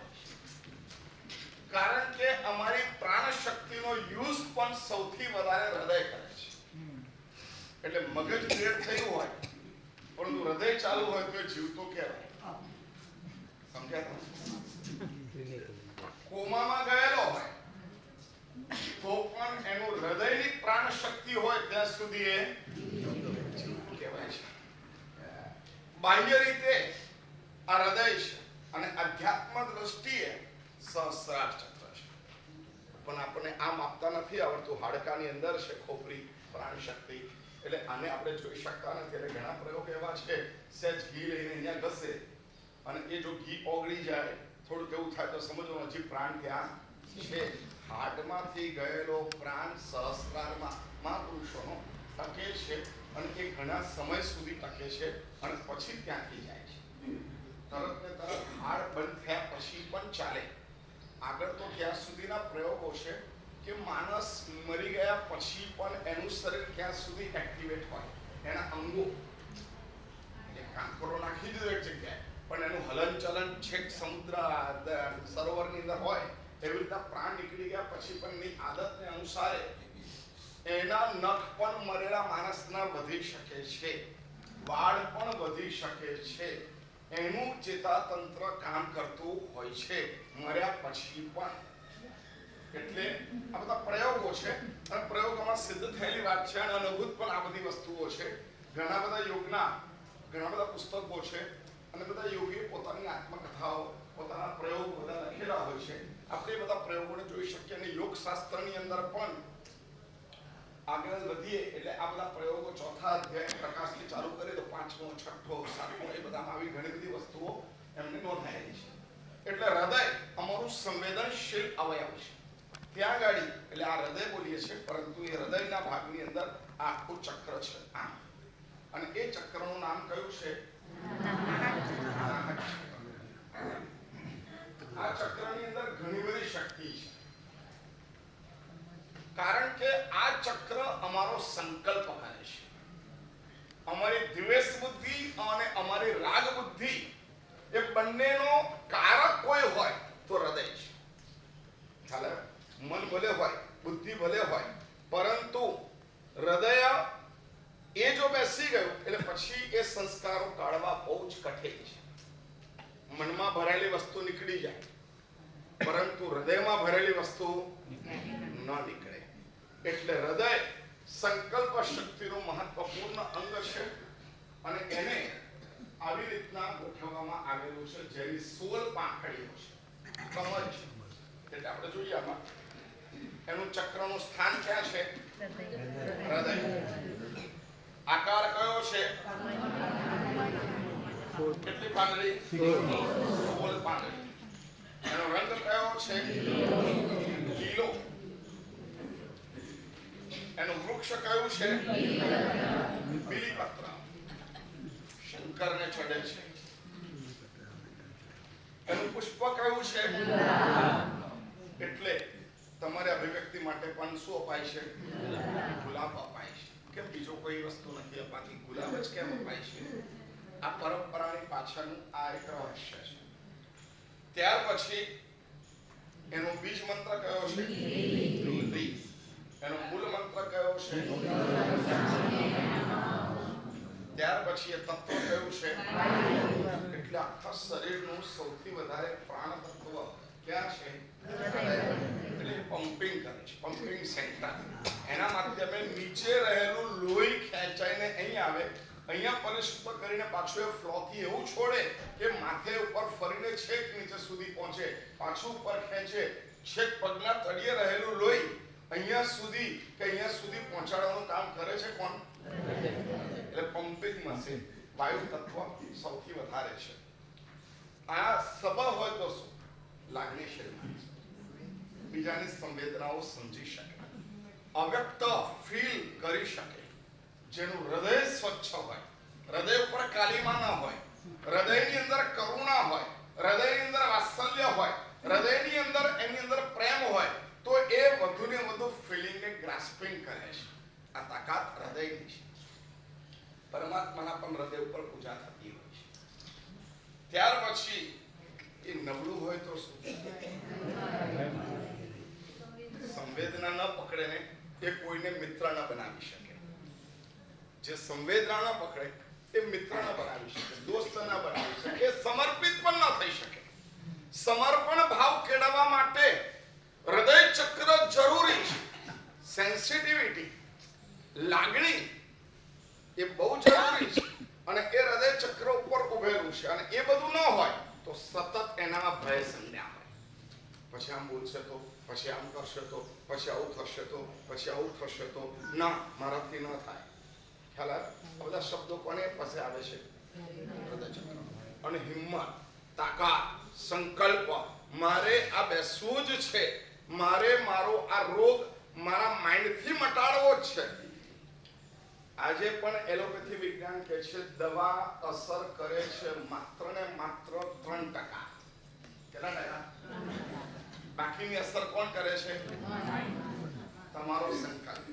કારણ કે અમારી પ્રાણ શક્તિનો યુઝ પણ સૌથી વધારે હૃદય કરે છે. એટલે મગજ ક્લિયર થયું હોય પરંતુ હૃદય ચાલુ હોય તો જીવતો કહેવાય. સમજ્યા? કોમામાં ગયેલો હોય તો પણ એનું હૃદયની પ્રાણ શક્તિ હોય ત્યાં સુધી એ જીવતો કહેવાય છે. બાહ્ય રીતે આ હૃદય છે અને અધ્યાત્મ દ્રષ્ટિએ સહસ્રાર ચક્ર છે, પણ આપણને આમ આપતા નથી આવડતું. હાડકાની અંદર છે ખોપરી પ્રાણ શક્તિ, એટલે આને આપણે જોઈ શકતા નથી. એટલે ઘણા પ્રયોગ એવા છે, સહેજ ઘી લઈને અહીંયા ઘસે અને એ જો ઘી ઓગળી જાય થોડુંક એવું થાય તો સમજવાનું હજી પ્રાણ ત્યાં છે. હાર્ટમાંથી ગયેલો પ્રાણ સહસ્રારમાં મહાપુરુષોનો ટકે છે અને એ ઘણા સમય સુધી ટકે છે અને પછી ત્યાંથી જાય છે. તરત ને તરત હાડ બંધ થયા પછી પણ ચાલે. આગળ તો ત્યાં સુધીના પ્રયોગો છે કે માણસ મરી ગયા પછી પણ એનું શરીર ક્યાં સુધી એક્ટિવેટ હોય, એના અંગો કાંકરો નાખી દીધો એક જગ્યાએ પણ એનું હલનચલન છેક સમુદ્ર સરોવરની અંદર હોય એવી રીતે પ્રાણ નીકળી ગયા પછી પણ એની આદતને અનુસારે એના નખ પણ મરેલા માણસના વધી શકે છે, વાળ પણ વધી શકે છે. એનું ચેતાતંત્ર કામ કરતું હોય છે મર્યા પછી પણ. એટલે આ બધા પ્રયોગો છે અને પ્રયોગોમાં સિદ્ધ થયેલી વાત છે અને અનુભૂત પણ આ બધી વસ્તુઓ છે. ઘણા બધા યોગના ઘણા બધા પુસ્તકો છે અને બધા યોગીઓ પોતાની આત્મકથાઓ, પોતાના પ્રયોગ બધા લખેલા હોય છે. આપણે એ બધા પ્રયોગોને જોઈ શકીએ અને યોગ શાસ્ત્રની અંદર પણ આગળ વધીએ એટલે આ બધા પ્રયોગો ચોથા અધ્યાય પ્રકાશથી ચાલુ કરીએ તો 5મો, 6ઠો, 7મો એ બધામાં આવી ઘણી બધી વસ્તુઓ એમને નોંધાયેલી છે. એટલે હૃદય અમારું સંવેદનશીલ અવયવ છે. ત્યાં ગાડી એટલે આ હૃદય બોલીએ છીએ પરંતુ એ હૃદયના ભાગની અંદર આખું ચક્ર છે આમ, અને એ ચક્રનું નામ કયું છે? આ ચક્રની અંદર ઘણી બધી શક્તિ છે, કારણ કે આ ચક્ર અમારો સંકલ્પ કરે છે. અમારી દ્વેષ બુદ્ધિ અને અમારી રાગ બુદ્ધિ એ બંનેનો કારક કોઈ હોય તો હૃદય છે. ખ્યાલ આવે? મન ભલે હોય, બુદ્ધિ ભલે હોય, પરંતુ હૃદય એ જો બેસી ગયું એટલે પછી એ સંસ્કારો કાઢવા બહુ જ કઠિન છે. મનમાં ભરેલી વસ્તુ નીકળી જાય પરંતુ હૃદયમાં ભરેલી વસ્તુ ન નીકળે. એટલે હૃદય સંકલ્પ શક્તિનું મહત્વપૂર્ણ અંગ છે અને એને આવી રીતના ગોઠવવામાં આવેલું છે જેની 16 પાંખડીઓ છે, કમર છે. એટલે આપણે જોઈએ આમાં એનું ચક્રનું સ્થાન ક્યાં છે? હૃદય. આકાર કયો છે? કેટલી પાંદડી? 16 પાંદડી. એનો રંગ કયો છે? લીલો. એનું વૃક્ષ કયું છે? બીલીપત્ર. શંકરને ચડે છે. એનું પુષ્પ કયું છે? એટલે તમારે અભિવ્યક્તિ માટે પણ શું અપાય છે? ગુલાબ અપાય છે. કેમ બીજો કોઈ વસ્તુ નથી અપાતી? ગુલાબ જ કેમ અપાય છે? આ પરંપરાની પાછળનું આ એક રહસ્ય છે. ત્યાર પછી એનો બીજ મંત્ર કયો છે? એનો મૂળ મંત્ર કયો છે? ત્યાર પછી એ તત્વ કયું છે? એટલે આખા શરીરનું સૌથી વધારે પ્રાણ તત્વ ક્યાં છે? એટલે પમ્પિંગ કરે છે. Pumping centre. એના માધ્યમે નીચે રહેલું લોહી ખેંચાઈને અહીં આવે. અહીંયા પરિશુદ્ધ કરીને પાછું એ ફ્લોથી એવું છોડે કે માથે ઉપર ફરીને છેક નીચે સુધી પહોંચે. પાછું ઉપર ખેંચે. છેક પગના તળિયે રહેલું લોહી અહીંયા સુધી પહોંચાડવાનું કામ કરે છે કોણ? એટલે પમ્પિંગ મશીન. વાયુ તત્વ સૌથી વધારે છે. આ સબળ હોય તો શું? લાગણીશીલ માણસ બીજાની સંવેદનાઓ સમજી શકે, અવ્યક્ત ફીલ કરી શકે, જેનું હૃદય સ્વચ્છ હોય, હૃદય ઉપર કાલીમા ન હોય, હૃદયની અંદર કરુણા હોય, હૃદયની અંદર વાત્સલ્ય હોય, હૃદયની અંદર એની અંદર પ્રેમ હોય, તો એ વધુને વધુ ફિલિંગને ગ્રાસ્પિંગ કરે છે. આ તાકાત હૃદયની છે. પરમાત્માના પણ હૃદય ઉપર પૂજા થતી હોય છે. ત્યાર પછી એ નબળું હોય તો શું? સંવેદના ન પકડે ને એ કોઈને મિત્ર ન બનાવી શકે. જે સંવેદના ન પકડે એ મિત્ર ન બનાવી શકે, દોસ્ત ન બનાવી શકે, એ સમર્પિત પણ ન થઈ શકે. સમર્પણ ભાવ કેળવવા માટે હૃદય ચક્ર જરૂરી છે. સેન્સિટિવિટી, લાગણી એ બહુ જરૂરી છે. અને એ હૃદય ચક્ર ઉપર ઉભેલું છે. અને એ બધું ન હોય તો સતત એનામાં ભય સંધ્યા હોય. પછી આમ બોલશે તો, પછી આમ કરશે તો, પછી આવું થશે તો, પછી આવું થશે તો, ના મારાથી ન થાય. ખ્યાલ આવે? આ બધા શબ્દો કોને પાસે આવે છે? હૃદય ચક્ર. અને હિંમત, તાકાત, સંકલ્પ, મારે આ બેસવું જ છે, મારે મારો આ રોગ મારા માઇન્ડથી મટાડવો જ છે. આજે પણ એલોપેથી વિજ્ઞાન કહે છે દવા અસર કરે છે માત્ર ને માત્ર 3%. કેટલા ટકા? બાકીની અસર કોણ કરે છે? તમારો સંકલ્પ.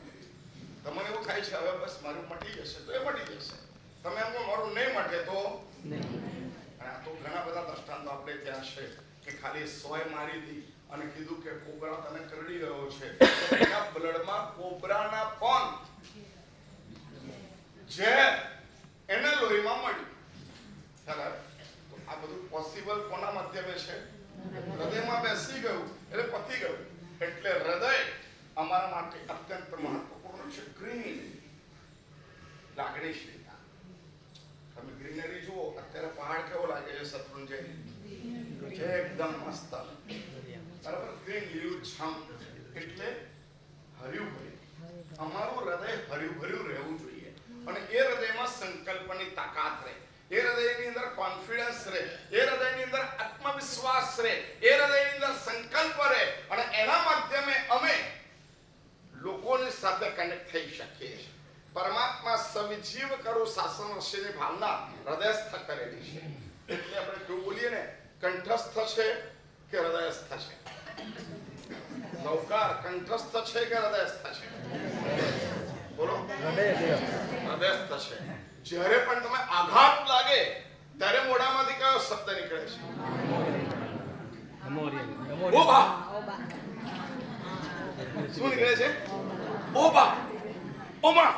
તમને એવું થાય છે હવે બસ મારું મટી જશે તો એ મટી જશે. તમે એમ મારું નહીં મટે તો નહીં. આ તો ઘણા બધા દ્રષ્ટાંતો આપણે ત્યાં છે કે ખાલી સોય મારી હતી અને કીધું કે કોબરા તને કરડી ગયો છે, તો એના બ્લડમાં કોબરાના પણ ઝેર એના લોહીમાં મળ્યું. ખ્યાલ આવે? તો આ બધું પોસિબલ કોના માધ્યમે છે? હૃદયમાં બેસી ગયું એટલે પતી ગયું. એટલે હૃદય અમારા માટે અત્યંત મહત્વપૂર્ણ છે. ગ્રીન, લાગણીશીલતા. તમે ગ્રીનરી જુઓ, અત્યારે પહાડ કેવો લાગે છે શત્રુંજય? એકદમ મસ્ત, બરાબર? ગ્રીન, લીલુંછમ, એટલે હર્યું ભર્યું. અમારું હૃદય હર્યું ભર્યું રહેવું જોઈએ. અને એ હૃદયમાં સંકલ્પની તાકાત રહે, એ હૃદયની અંદર કોન્ફિડન્સ રહે, એ હૃદયની અંદર આત્મવિશ્વાસ રહે, એ હૃદયની અંદર સંકલ્પ રહે. અને એના માધ્યમે અમે લોકોની સાથે કનેક્ટ થઈ શકીએ છીએ. પરમાત્મા સવિજીવ કરું શાસન ઋષિની ભાવના હૃદયસ્થ કરેલી છે. એટલે આપણે કેવું બોલીએ ને, કંઠસ્થ છે કે હૃદયસ્થ છે? નૌકાર કંઠસ્થ છે કે હૃદયસ્થ છે? બોલો. હૃદયસ્થ છે. જ્યારે પણ તમે આઘાત લાગે ત્યારે મોઢામાંથી કયો શબ્દ નીકળે છે? ઓબા. શું નીકળે છે? ઓબા, ઓમા.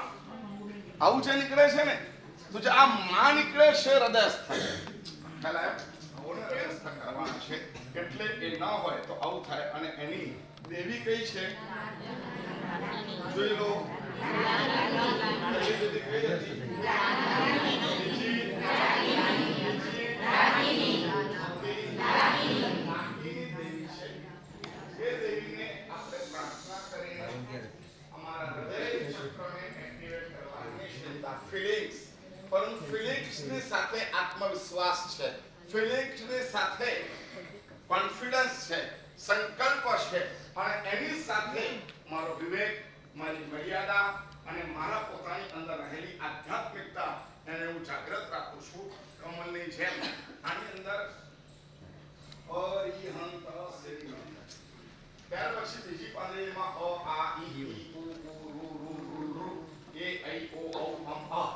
આવું જે નીકળે છે ને, તો જે આ માં નીકળે છે હૃદયસ્થ. ખ્યાલ આવ્યો? હૃદયસ્થ કરવાના છે. એટલે એ ન હોય તો આવું થાય. અને એની દેવી કઈ છે? જોઈ લો. ફિલિંગ્સની સાથે આત્મવિશ્વાસ છે, ફિલિંગ્સની સાથે કોન્ફિડન્સ છે, સંકલ્પ છે, અને એની સાથે મારો વિવેક, મારી મર્યાદા અને મારા પોતાની અંદર રહેલી આધ્યાત્મિકતા એને હું જાગૃત રાખું છું. કમલની જેમ આની અંદર અરિહંત સેવી. ત્યાર પછી બીજી પાંદડીમાં અ આ ઈ ઉ ઋ એ ઐ ઓ ઔ અમ આ.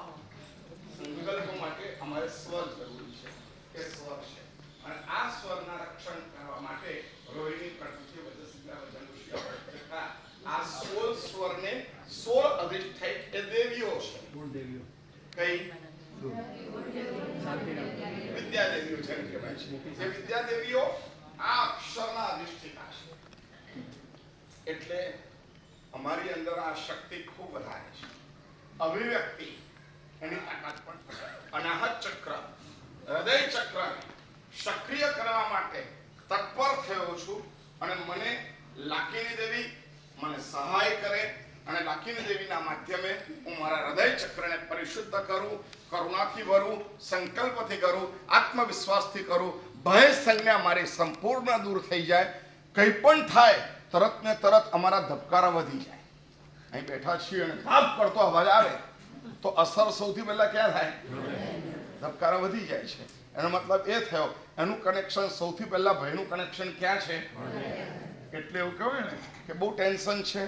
સંકલ્પો માટે અમારે સ્વર જરૂરી છે, એ સ્વર છે, અને આ સ્વરના રક્ષણ કરવા માટે રોહિણી પ્રકૃતિ વજસિદ્ધા વજન ઋષિ અપરચક્રા આ 16 સ્વરને 16 અધિષ્ઠિત એ દેવીઓ છે. કઈ વિદ્યાદેવીઓ જેમ કહેવાય છે. જે વિદ્યાદેવીઓ આ અક્ષરના અધિષ્ઠિતા છે. એટલે અમારી અંદર આ શક્તિ ખૂબ વધારે છે. અભિવ્યક્તિ એની તાકાત પણ અનાહત ચક્ર, હૃદય ચક્રને સક્રિય કરવા માટે તત્પર થયો છું. અને મને લાકીની દેવી મને સહાય કરે, અને લાકીની દેવીના માધ્યમે હું મારા હૃદય ચક્રને પરિશુદ્ધ કરું, કરુણાથી ભરું, સંકલ્પથી કરું, આત્મવિશ્વાસથી કરું. ભય સંજ્ઞા મારી સંપૂર્ણ દૂર થઈ જાય. કંઈ પણ થાય તરત ને તરત અમારા ધબકારા વધી જાય. અહીં બેઠા છીએ અને થાપ પડતો અવાજ આવે તો અસર સૌથી પહેલા ક્યાં થાય? ધબકારા વધી જાય છે. એનો મતલબ એ થયો એનું કનેક્શન સૌથી પહેલા ભયનું કનેક્શન ક્યાં છે? એટલે એવું કહેવાય ને કે બહુ ટેન્શન છે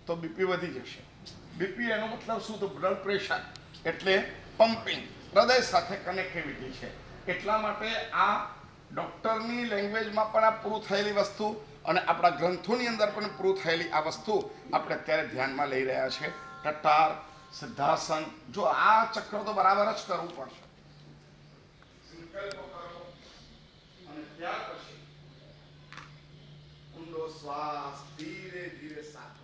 તો બીપી વધી જશે. બીપી એનો મતલબ શું? તો બ્લડ પ્રેશર, એટલે પમ્પિંગ, હૃદય સાથે કનેક્ટિવિટી છે. એટલા માટે આ ડોક્ટરની લેંગ્વેજમાં પણ આ પૂરું થયેલી વસ્તુ અને આપણા ગ્રંથોની અંદર પણ પૂરું થયેલી આ વસ્તુ આપણે અત્યારે ધ્યાનમાં લઈ રહ્યા છે. ટટ્ટાર, સિદ્ધાસન, જો આ ચક્ર તો બરાબર જ કરવું પડશે. સંકલ્પ કરો અને ત્યાર પછી ઊંડો શ્વાસ ધીરે ધીરે સાચવા.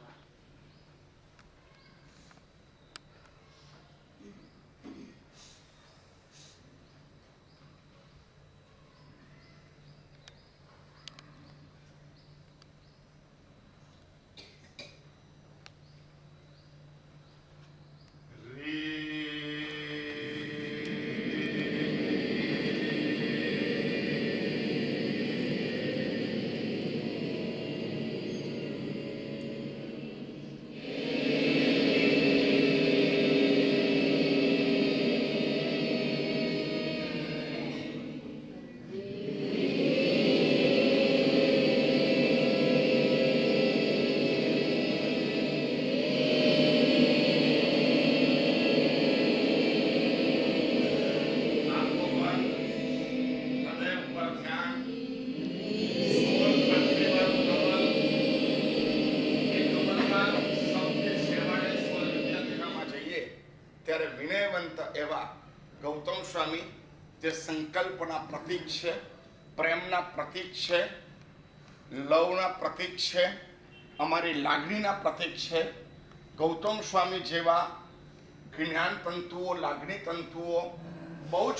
ગૌતમ સ્વામી જે સંકલ્પના પ્રતીક છે, પ્રેમના પ્રતીક છે, લવના પ્રતીક છે, અમારી લાગણીના પ્રતીક છે. ગૌતમ સ્વામી જેવા જ્ઞાન તંતુઓ, લાગણી તંતુઓ બહુ જ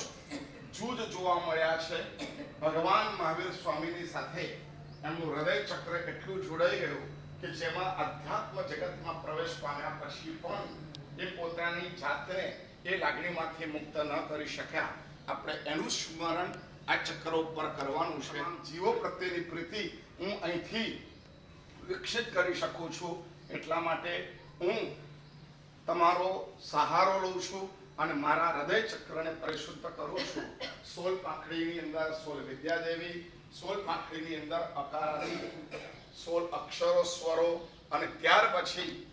જૂજ જોવા મળ્યા છે. ભગવાન મહાવીર સ્વામીની સાથે એમનું હૃદય ચક્ર એટલું જોડાઈ ગયું કે જેમાં અધ્યાત્મ જગતમાં પ્રવેશ પામ્યા પછી પણ એ પોતાની જાતને એ લાગણીમાંથી મુક્ત ન કરી શક્યા. આપણે એનું સ્મરણ આ ચક્રો ઉપર કરવાનું છે. જીવો પ્રત્યેની પ્રીતિ હું અહીંથી વિકસિત કરી શકું છું. એટલા માટે હું તમારો સહારો લઉં છું અને મારા હૃદય ચક્રને પરિશુદ્ધ કરું છું. 16 પાંખડીની અંદર 16 વિદ્યાદેવી, 16 પાંખડીની અંદર અકારાદી 16 અક્ષરો, સ્વરો, અને ત્યાર પછી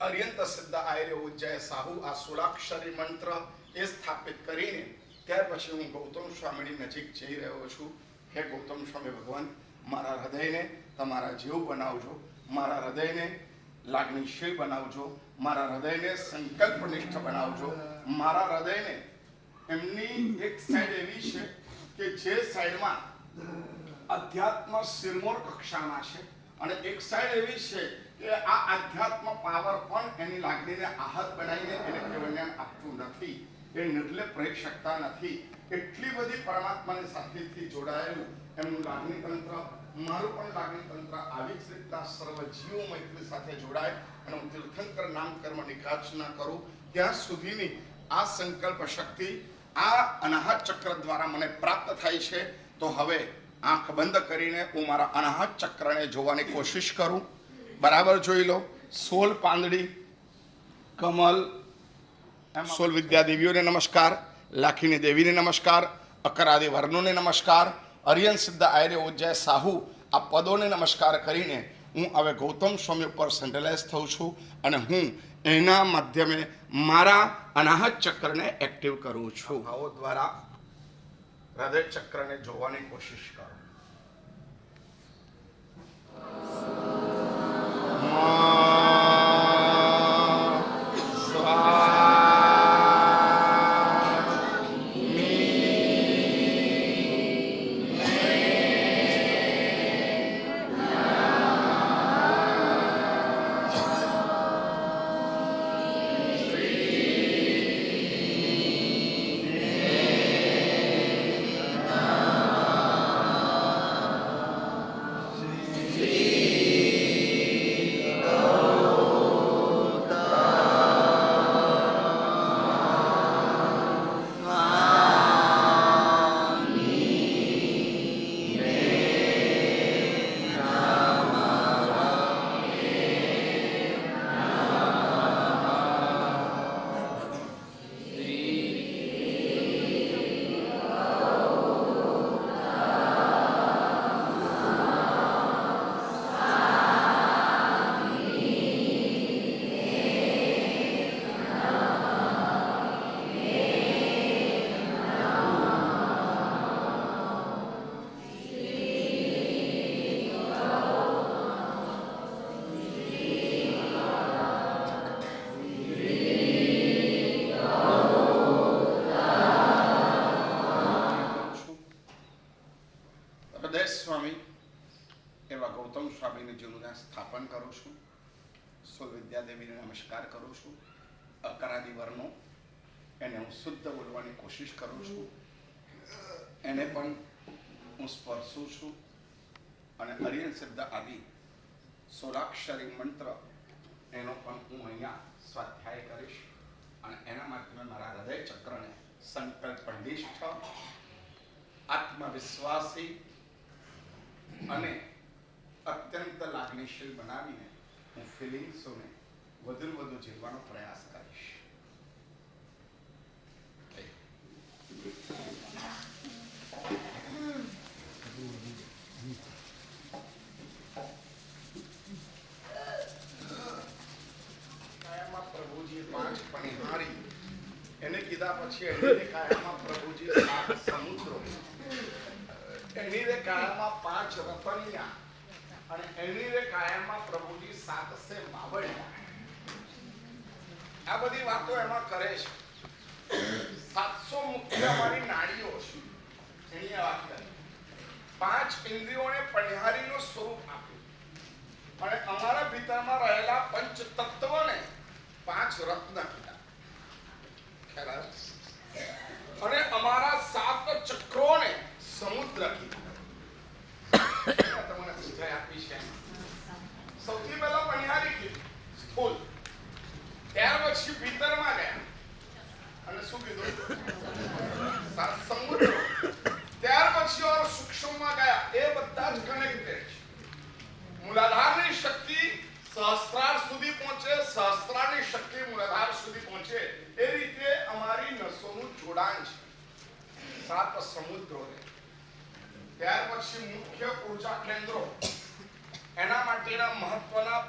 અર્યંત સિદ્ધ આર્ય ઉજ્જય સાહુ આ 16 મંત્ર એ સ્થાપિત કરીને ત્યાર પછી હું ગૌતમ સ્વામીની નજીક જઈ રહ્યો છું. હે ગૌતમ સ્વામી ભગવાન, મારા હૃદયને તમારા જેવું બનાવજો, મારા હૃદયને લાગણીશીલ બનાવજો, મારા હૃદયને સંકલ્પનિષ્ઠ બનાવજો. મારા હૃદયને એમની એક સાઈડ એવી છે કે જે સાઈડમાં અધ્યાત્મ સિરમોર કક્ષામાં છે, અને એક સાઈડ એવી છે કે આ આધ્યાત્મ પાવર પણ એની લાગણીને આહત બનાવીને એને કેવલ્યાન આપતું નથી, એ નિર્લેપ રહી શકતા નથી. એટલી બધી પરમાત્માની સાથેથી જોડાયેલું એમનું લાગણી તંત્ર, મારું પણ લાગણી તંત્ર આવી જ રીતના સર્વ જીવો મૈત્રી સાથે જોડાય અને હું તીર્થંકર નામ કર્મ નિકાચના કરું ત્યાં સુધીની આ સંકલ્પ શક્તિ આ અનાહત ચક્ર દ્વારા મને પ્રાપ્ત થાય છે, તો હવે આંખ બંધ કરીને હું મારા અનાહત ચક્રને જોવાની કોશિશ કરું. બરાબર જોઈ લો. 16 પાંદડી, કમલ, 16 વિદ્યા દેવીઓને નમસ્કાર, લાખીની દેવીને નમસ્કાર, અકરાદી વર્ણોને નમસ્કાર, અરિયન સિદ્ધ આયરે ઉજ્જય સાહુ આ પદોને નમસ્કાર કરીને હું હવે ગૌતમ સ્વામી ઉપર સેન્ટ્રલાઇઝ થઉં છું અને હું એના માધ્યમે મારા અનાહત ચક્રને એક્ટિવ કરું છું. ભાવો દ્વારા હૃદય ચક્રને જોવાની કોશિશ કરો. સ્વામી એવા ગૌતમ સ્વામીને જેનું સ્થાપન કરું છું. 16 વિદ્યા દેવીને નમસ્કાર કરું છું. અકરાદી વર્ણો એને હું શુદ્ધ બોલવાની કોશિશ કરું છું. એને પણ હું સ્પર્શું છું અને અરિયન શબ્દ આદિ 16 મંત્ર એનો પણ હું અહીંયા સ્વાધ્યાય કરીશ અને એના માધ્યમે મારા હૃદય ચક્રને સંકલ્પ નિષ્ઠ, આત્મવિશ્વાસી અને અત્યંત લાગણીશીલ બનાવીને હું ફિલિંગ્સોને વધુ જીવવાનો પ્રયાસ કરીશ. કાયામાં પ્રભુજી 5 પનિહારી એને કીધા પછી એની કાયામાં પ્રભુજી 7 સમુદ્રો, એની રે કાયામાં 5 રતનિયા અને એની રે કાયામાં પ્રભુજી 7 બાવળિયા. આ બધી વાતો એમાં કરે છે. 700 મુખ્ય અમારી નાડીઓ છે. એની વાત કરી 5 ઇન્દ્રિયોને પનિહારીનું સ્વરૂપ આપ્યું અને અમારા ભીતરમાં રહેલા પંચ તત્વને 5 રત્ન કીધા. અને અમારા 7 ચક્રોને સમુદ્ર કીધા. તમને સમજાય આપી છે. સૌથી પહેલા પનિહારી કીધું સ્થૂલ, ત્યાર પછી ભીતરમાં ગયા અને શું કીધું 7 સમુદ્રો, ત્યાર પછી ઓર સૂક્ષ્મમાં ગયા. એ બધા જ કનેક્ટેડ છે. મૂલાધારની શક્તિ સહસ્ત્રાર સુધી પહોંચે, સહસ્ત્રારની શક્તિ મૂલાધાર સુધી પહોંચે, એ રીતે અમારી નસોનું જોડાણ છે 7 સમુદ્રો. ત્યાર પછી મુખ્ય ઉર્જા કેન્દ્રો, એના માટેના મહત્વના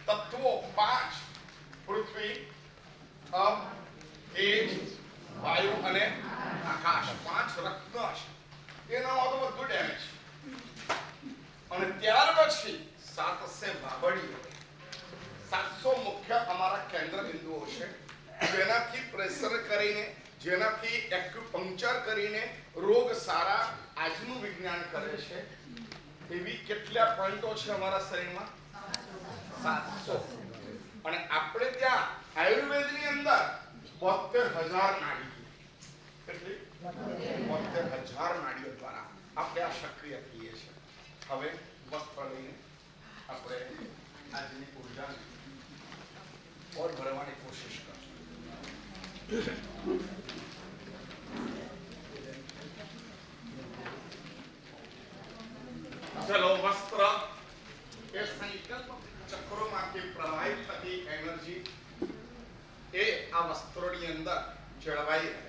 તત્વો 5: પૃથ્વી, અપ, તેજ, વાયુ અને આકાશ. 5 રત્ન છે. એના તો બધું ડેમેજ. અને ત્યાર પછી 7 બાવળીઓ, 700 મુખ્ય અમારા કેન્દ્ર બિંદુઓ છે, જેનાથી પ્રેશર કરીને, જેનાથી એક્યુપંક્ચર કરીને રોગ સારા આજનું વિજ્ઞાન કરે છે. એવી કેટલા પોઈન્ટો છે અમારા શરીરમાં? 700. અને આપણે ત્યાં આયુર્વેદની અંદર 72,000 નાડી. કેટલી? 72,000 નાડીઓ દ્વારા આપણે આ સક્રિય થઈએ છીએ. હવે વસ્ત્ર લઈને આપણે આજની ઉર્જાને ઓર ભરવાની કોશિશ કરશું. જળવાઈ રહે.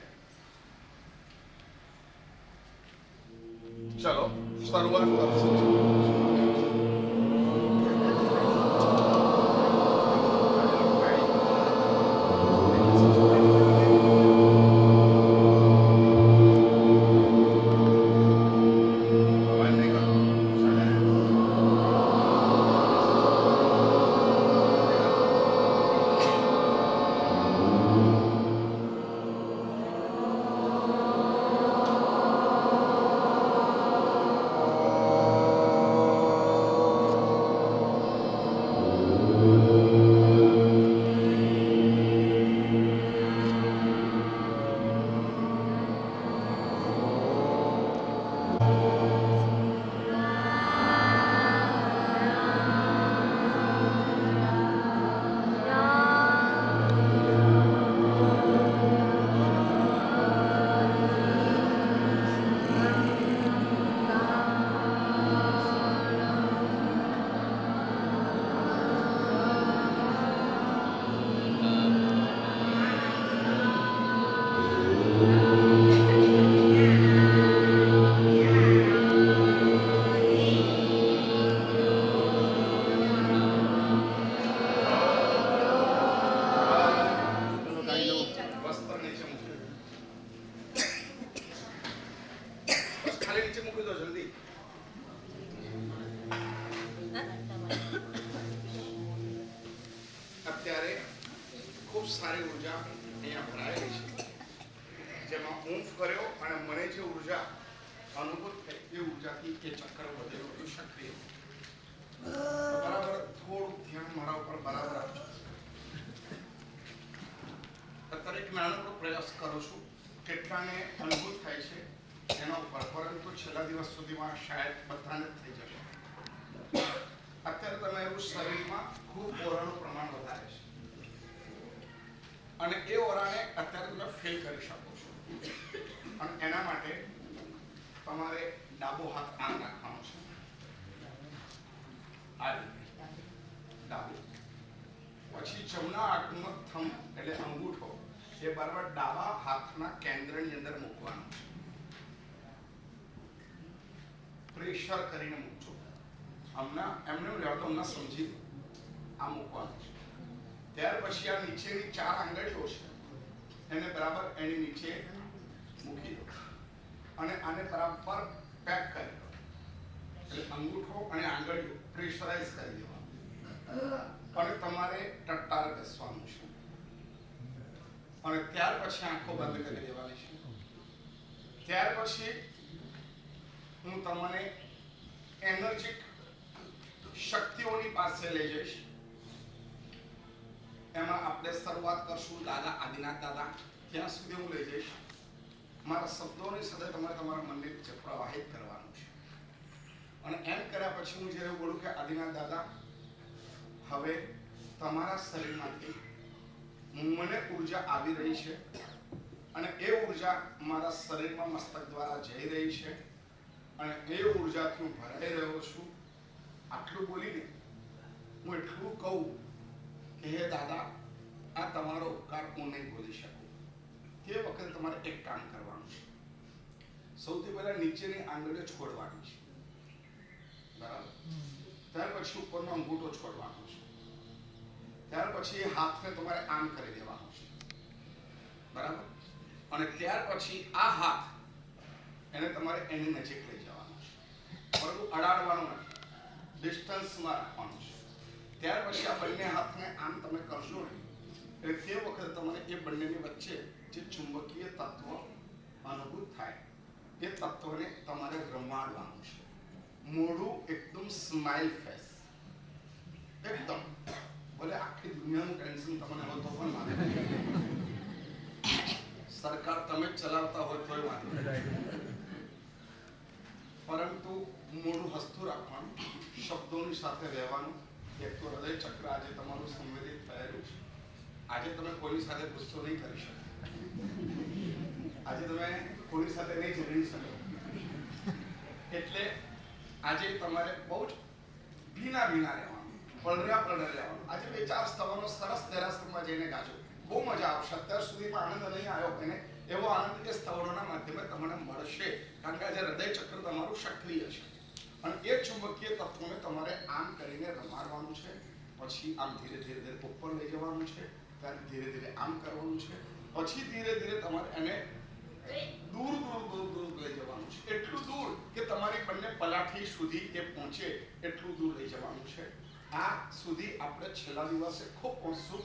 ચલો શરૂઆત કરીશું. અત્યારે ખૂબ સારી ઉર્જા અહીંયા ભરાયેલી છે, જેમાં ઊંઘ કર્યો અને મને જે ઉર્જા અનુભૂત થઈ એ ઉર્જાથી એ ચક્ર વધેલું હતું સક્રિય. બરાબર થોડું ધ્યાન મારા ઉપર બરાબર આપજો. અત્યારે એક નાનકડો પ્રયાસ કરું છું, કેટલાને અનુભૂત થાય છે એના ઉપર, પરંતુ છેલ્લા દિવસ સુધીમાં શાયદ બધાને જ થઈ જશે. અત્યારે તમારું શરીરમાં ખૂબ ઓરાનું પ્રમાણ વધારે છે અને એ ઓરાને અત્યારે તમે ફીલ કરી શકો છો. અને એના માટે તમારે ડાબો હાથ આમ રાખવાનો છે, આ રીતે ડાબો. પછી જમણા હાથનો થંબ એટલે અંગૂઠો એ બરાબર ડાબા હાથના કેન્દ્રની અંદર મૂકવાનો છે. પ્રેશર કરીને મૂકજો. હમણાં એમને રહેતો હમણાં સમજી આ મૂકવાનું છે. ત્યાર પછી આ નીચેની 4 આંગળીઓ છે એને બરાબર એની નીચે મૂકી દો અને આને બરાબર પેક કરી દો. એટલે અંગૂઠો અને આંગળીઓ પ્રેશરાઇઝ કરી દેવાનું અને તમારે ટટ્ટાર ઘસવાનું છે. અને ત્યાર પછી આંખો બંધ કરી દેવાની છે. ત્યાર પછી હું તમને એનર્જીક શક્તિઓની પાસે લઈ જઈશ. એમાં આપણે શરૂઆત કરશું દાદા આદિનાથ દાદા, ત્યાં સુધી હું લઈ જઈશ. મારા શબ્દોની સાથે તમારે તમારા મનને પ્રવાહિત કરવાનું છે. અને એમ કર્યા પછી હું જ્યારે બોલું કે આદિનાથ દાદા હવે તમારા શરીરમાંથી મને ઉર્જા આવી રહી છે અને એ ઉર્જા મારા શરીરમાં મસ્તક દ્વારા જઈ રહી છે અને એ ઉર્જાથી હું ભરાઈ રહ્યો છું. આટલું બોલીને હું એટલું કહું કે હે દાદા આ તમારો ઉપકાર હું નહીં ભૂલી શકું. તે વખતે તમારે એક કામ કરવાનું છે. સૌથી પહેલા નીચેની આંગળીઓ છોડવાની છે, બરાબર. ત્યાર પછી ઉપરનો અંગૂઠો છોડવાનો છે. ત્યાર પછી હાથને તમારે આમ કરી દેવાનો છે, બરાબર. અને ત્યાર પછી આ હાથ એને તમારે એની નજીક લઈ જવાનો છે, પરંતુ અડાડવાનો નથી, ડિસ્ટન્સમાં રાખવાનું છે. ત્યાર પછી આ બંને હાથને આમ તમે કરશો ને એટલે તે વખતે તમારે એ બંનેની વચ્ચે જે ચુંબકીય તત્વ અનુભૂત થાય એ તત્વને તમારે રમાડવાનું છે. મોઢું એકદમ સ્માઇલ ફેસ, એકદમ ભલે આખી દુનિયાનું ટેન્શન તમને હોય તો પણ વાંધો નહીં, સરકાર તમે જ ચલાવતા હોય તોય વાંધો નહીં, પરંતુ મોઢું હસતું રાખવાનું, શબ્દોની સાથે રહેવાનું. એક તો હૃદય ચક્ર આજે તમારું સંવેદિત થયેલું છે. આજે તમે કોઈની સાથે ગુસ્સો નહીં કરી શકો, આજે તમે કોઈની સાથે નહીં ઝઘડી શકો. એટલે આજે તમારે બહુ જ ભીના રહેવાનું, પલળ્યા રહેવાનું. આજે 2-4 સ્તવનો સરસ દેરાસરમાં જઈને ગાજો, બહુ મજા આવશે. અત્યાર સુધીમાં આનંદ નહીં આવ્યો એને એવો આનંદ કે સ્તવરોના માધ્યમે તમને મળશે, કારણ કે આજે હૃદય ચક્ર તમારું સક્રિય છે અને એ ચુંબકીય તત્વોને તમારે આમ કરીને રમાડવાનું છે, પછી આમ ધીરે ધીરે ધીરે ઉપર લઈ જવાનું છે, ત્યારે ધીરે ધીરે આમ કરવાનું છે, પછી ધીરે ધીરે તમારે એને દૂર દૂર દૂર દૂર લઈ જવાનું છે, એટલું દૂર કે તમારી બંને પલાઠી સુધી એ પહોંચે એટલું દૂર લઈ જવાનું છે. આ સુધી આપણે છેલ્લા દિવસે ખૂબ પહોંચશું,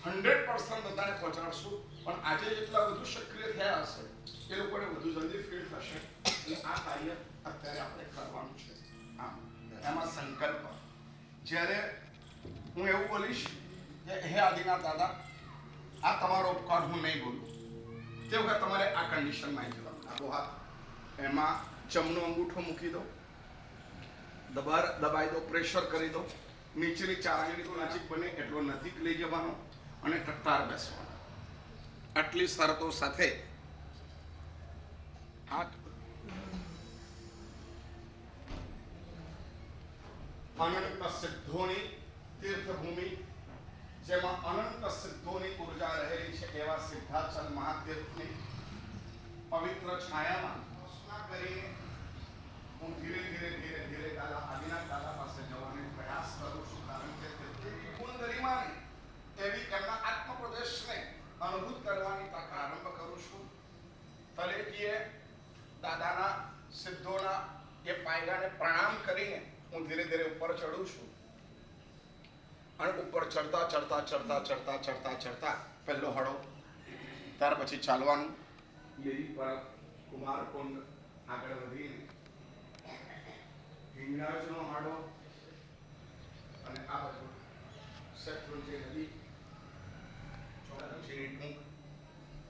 100% બધાને પહોંચાડશું, પણ આજે જેટલા વધુ સક્રિય થયા હશે એ લોકોને વધુ જલ્દી ફીલ થશે. એટલે આ કાર્ય અત્યારે આપણે કરવાનું છે. એમાં સંકલ્પ, જ્યારે હું એવું બોલીશ કે હે આદિનાથ દાદા આ તમારો ઉપકાર હું નહીં બોલું, તે વખત તમારે આ કન્ડિશનમાં આવી જવાનું. આખો હાથ એમાં ચમનો અંગૂઠો મૂકી દો, દબાઈ દો, પ્રેશર કરી દો, નીચેની 4 આંગળી તો નજીક બને એટલો નજીક લઈ જવાનો અને કટ્ટાર બેસવાનો. આટલી શરતો સાથે અનંત સિદ્ધોની તીર્થભૂમિ, જેમાં અનંત સિદ્ધોની ઉર્જા રહેલી છે એવા સિદ્ધાચલ મહાતીર્થની પવિત્ર છાયામાં સ્નાન કરીને હું ધીરે ધીરે ધીરે ધીરે દાદા આદિનાથ દાદા પાસે જવાનો પ્રયાસ કરું છું, કારણ કે ગુણ ગરિમાની એવી એમના આત્મપ્રદેશને અનુભૂત કરવાની પ્રારંભ કરું છું. તલેટીએ દાદાના સિદ્ધોના એ પાયગાને પ્રણામ કરીને હું ધીરે ધીરે ઉપર ચડું છું અને ઉપર ચડતા ચડતા ચડતા ચડતા ચડતા ચડતા પહેલો હળો, ત્યાર પછી ચાલવાનું, યદી પર કુમારકુંડ આગળ વધીને હિંગળાજનો હાડો અને આ બાજુ શેત્રુંજય નદી, ચોકસીની ટૂંક,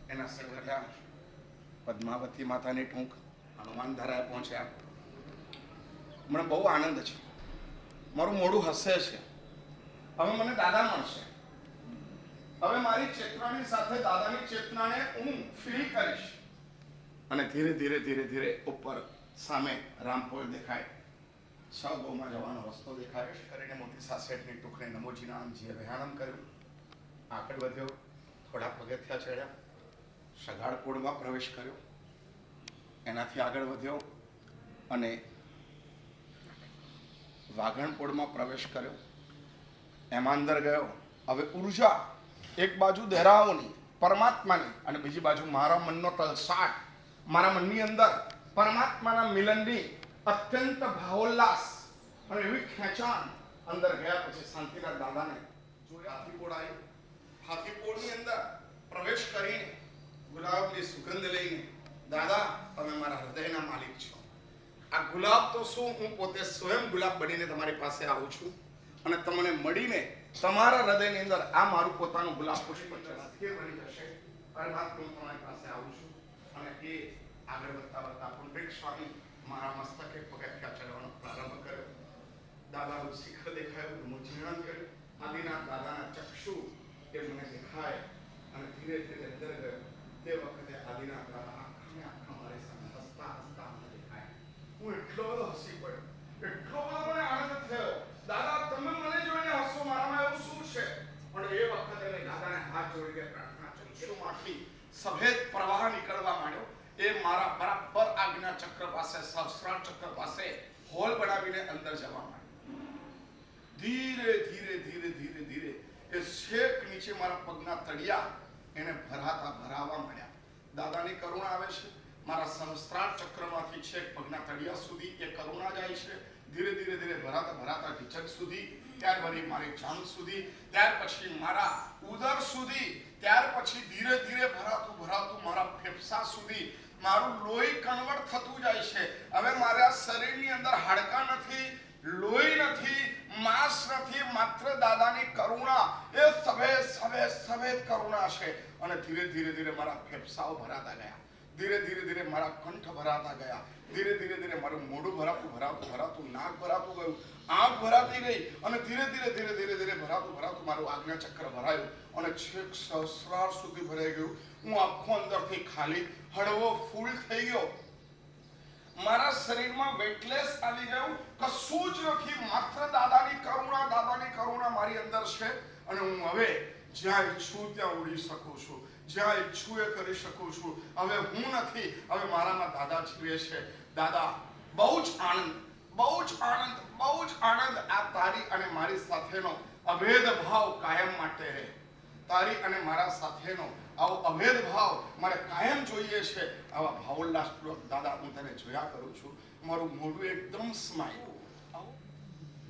એના સગર્યા પદ્માવતી માતાની ટૂંક, હનુમાન ધારાએ પહોંચ્યા. મને બહુ આનંદ છે, મારું મોઢું હસે છે. હવે મને દાદા મળશે, હવે મારી ચેતનાની સાથે દાદાની ચેતનાને હું ફીલ કરીશ અને ધીરે ધીરે ધીરે ધીરે ઉપર સામે રામપોળ દેખાય, સૌગોમાં જવાનો રસ્તો દેખાય. કરીને મોટી સાસેટની ટુકડે નમોજીના નામજીએ વહેણામ કર્યું, આગળ વધ્યો, થોડા પગથિયા ચડ્યા, સગાડપોળમાં પ્રવેશ કર્યો, એનાથી આગળ વધ્યો અને વાઘણપોળમાં પ્રવેશ કર્યો, એમાં અંદર ગયો. હવે ઉર્જા એક બાજુ દેરાઓની પરમાત્માની અને બીજી બાજુ મારા મનનો તલસાટ, મારા મનની અંદર પરમાત્માના મિલનની અત્યંત ભાવોલ્લાસ અને એવી ખેંચાણ અંદર ગયા. પછી શાંતિનાથ દાદાને જોયા, હાથીપોળ આવ્યું, હાથીપોળની અંદર પ્રવેશ કરીને ગુલાબની સુગંધ લઈને, દાદા તમે મારા હૃદયના માલિક છો, આ ગુલાબ તો શું, હું પોતે સ્વયં ગુલાબ બનીને તમારી પાસે આવું છું અને તમને મળીને તમારા હૃદયની અંદર આ મારું પોતાનું ગુલાબ પુષ્પ સ્થિર બની જશે. પરમાત્મા તમારી પાસે આવું છું. અને એ આગળ વધતા વધતા પુંડરીક સ્વામી મારા મસ્તકે પગથિયા ચડવાનો પ્રારંભ કર્યો. દાદાનું શિખર દેખાયું, મુજીર્ણ કર્યું, આદિનાથ દાદાના ચક્ષુ એ મને દેખાય અને ધીરે ધીરે અંદર ગયો. તે વખતે આદિનાથ દાદા આખા મારી સામે હસતા હસતા મને દેખાય. હું એટલો બધો હસી પડ્યો, એટલો બધો મને આનંદ થયો. દાદા તમે મને જોઈને હસો, મારામાં એવું શું છે? પણ એ વખતે મેં દાદાને હાથ જોડીને પ્રાર્થના કરી, ચક્ષુમાંથી સફેદ પ્રવાહ નીકળવા માંડ્યો. એ મારા બરાબર આજ્ઞા ચક્ર પાસે, સહસ્ત્રાર ચક્ર પાસે હોલ બનાવીને અંદર જવા માંડ્યો. ધીરે ધીરે ધીરે ધીરે ધીરે એ છેક નીચે મારા પગના તળિયા એને ભરાવા માંડ્યા. દાદાની કરુણા આવે છે, મારા સહસ્ત્રાર ચક્રમાંથી છેક પગના તળિયા સુધી એ કરુણા જાય છે. ધીરે ધીરે ધીરે ભરાતા ભરાતા ઢીચક સુધી, ત્યાર વળી મારી જાંઘ સુધી, ત્યાર પછી મારા ઉદર સુધી, ત્યાર પછી ધીરે ધીરે ભરાતું ભરાતું મારા ફેફસા સુધી મારું લોહી કન્વર્ટ થતું જાય છે. હવે મારા શરીરની અંદર હાડકાં નથી, લોહી નથી, માંસ નથી, માત્ર દાદાની કરુણા, એ સફેદ સફેદ સફેદ કરુણા છે. અને ધીરે ધીરે ધીરે મારા ફેફસાઓ ભરાતા ગયા, ધીરે ધીરે ધીરે મારા કંઠ ભરાતા ગયા, ધીરે ધીરે ધીરે મારું મોઢું ભરાતું ભરાતું ભરાતું નાક ભરાતું ગયું, આંખ ભરાતી ગઈ અને ધીરે ધીરે ધીરે ધીરે ધીરે ભરાતું ભરાતું મારું આજ્ઞા ચક્ર ભરાયું અને છેક સહસ્ત્રાર સુધી ભરાઈ ગયું. હું આખો અંદરથી ખાલી હળવો ફૂલ થઈ ગયો. મારા શરીરમાં વેટલેસ આવી ગયું, કશું જ નથી, માત્ર દાદાની કરુણા મારી અંદર છે. અને હું હવે જ્યાં ઈચ્છું ત્યાં ઉડી શકું છું, જ્યાં ઈચ્છું એ કરી શકું છું. હવે હું નથી, હવે મારામાં દાદા જીવે છે. દાદા બહુ જ આનંદ, બહુ જ આનંદ, બહુ જ આનંદ. આ તારી અને મારી સાથેનો અભેદ ભાવ કાયમ માટે રહે. તારી અને મારા સાથેનો આવો અભેદ ભાવ મારે કાયમ જોઈએ છે. આવા ભાવોલ્લાસપૂર્વક દાદા હું તને જોયા કરું છું. મારું મોઢું એકદમ સ્માઈલ.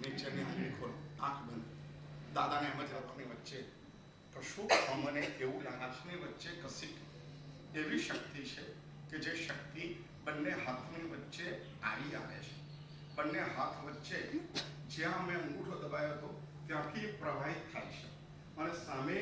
નીચેની આંગળી ખોલો, આંખ બંધ. દાદાને એમ જ રથની વચ્ચે કશું અમને એવું લાગણી વચ્ચે કશીક એવી શક્તિ છે કે જે શક્તિ બંને હાથની વચ્ચે આવી આવે છે. બંને હાથ વચ્ચે જ્યાં મેં અંગૂઠો દબાયો હતો ત્યાંથી પ્રવાહિત થાય છે અને સામે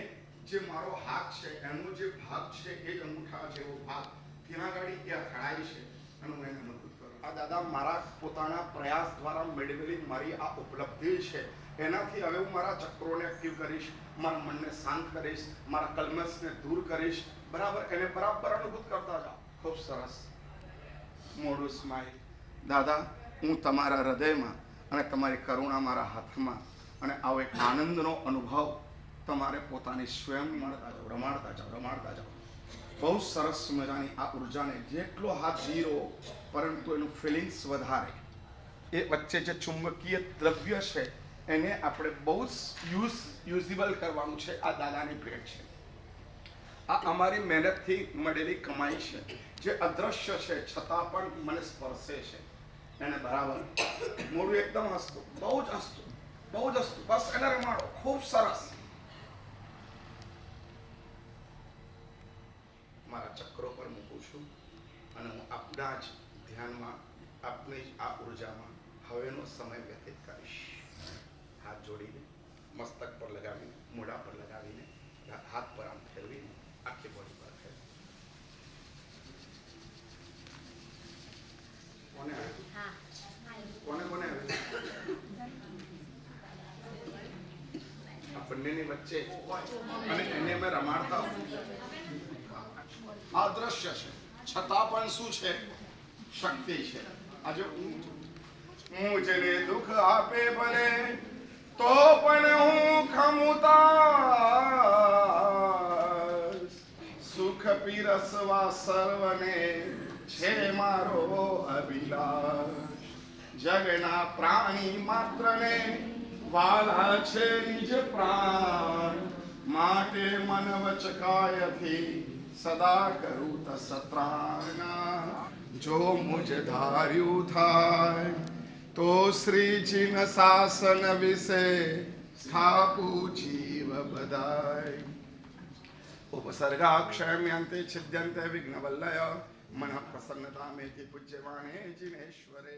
જે મારો હાથ છે એનો જે ભાગ છે એ જ અંગૂઠા જેવો ભાગ ત્યાં આગળ એ અથડાય છે અને હું એને અનુભૂત કરું. આ દાદા મારા પોતાના પ્રયાસ દ્વારા મેળવેલી મારી આ ઉપલબ્ધિ છે. એનાથી હવે હું મારા ચક્રોને એક્ટિવ કરીશ, મારા મનને શાંત કરીશ, મારા કલ્મશને દૂર કરીશ. બરાબર, એને બરાબર અનુભૂત કરતા જાઓ. ખૂબ સરસ. મોઢું સ્માઈલ. દાદા હું તમારા હૃદયમાં અને તમારી કરુણા મારા હાથમાં અને આવો એક આનંદનો અનુભવ તમારે પોતાની સ્વયં મળતા જાઓ, રમાડતા જાઓ, રમાડતા જાઓ. બહુ સરસ મજાની આ ઉર્જાને જેટલો હાથ ઝીરો પરંતુ એનું ફિલિંગ્સ વધારે. એ વચ્ચે જે ચુંબકીય દ્રવ્ય છે એને આપણે બહુ જ યુઝિબલ કરવાનું છે. આ દાદાની ભેટ છે. આ અમારી મહેનતથી મળેલી કમાઈ છે જે અદ્રશ્ય છે છતાં પણ મને સ્પર્શે છે. એને બરાબર મોઢું એકદમ હસતું, બહુ જ હસતું, બહુ જ હસતું. બસ એને રમાડો. ખૂબ સરસ. મારા ચક્રો પર મૂકું છું અને હું આપના જ ધ્યાનમાં, આપની જ આ ઉર્જામાં હવેનો સમય વ્યતીત કરીશ. હાથ જોડીને, મસ્તક પર લગાવીને, મોઢા પર લગાવીને, હાથ પર આમ ફેરવીને આખી બોડી પર ફેરવી. કોને આવ્યું? હા. કોને કોને આવ્યું? આ બંનેની વચ્ચે અને એને મેં રમાડતા આ દ્રશ્ય છે છતાં પણ શું છે? શક્તિ છે. આજે મુજને દુઃખ આપે ભલે તો પણ હું ખમુતાસ. સુખ પીરસવા સર્વને છે મારો અભિલાષ. જગના પ્રાણી માત્રને વાલા છે નિજ પ્રાણ. માટે મન વચ કાયથી સદા કરું તસત્રાણ. જો મુજ ધાર્યું થાય તો શ્રીજીન શાસન વિશે સ્થાપું જીવ બધાય. ઉપસર્ગાક્ષમ્યંતે છિદ્યંતે વિઘ્નવલ્લય. મન પ્રસન્નતા મેથી પૂજ્યવાણે જીનેશ્વરે.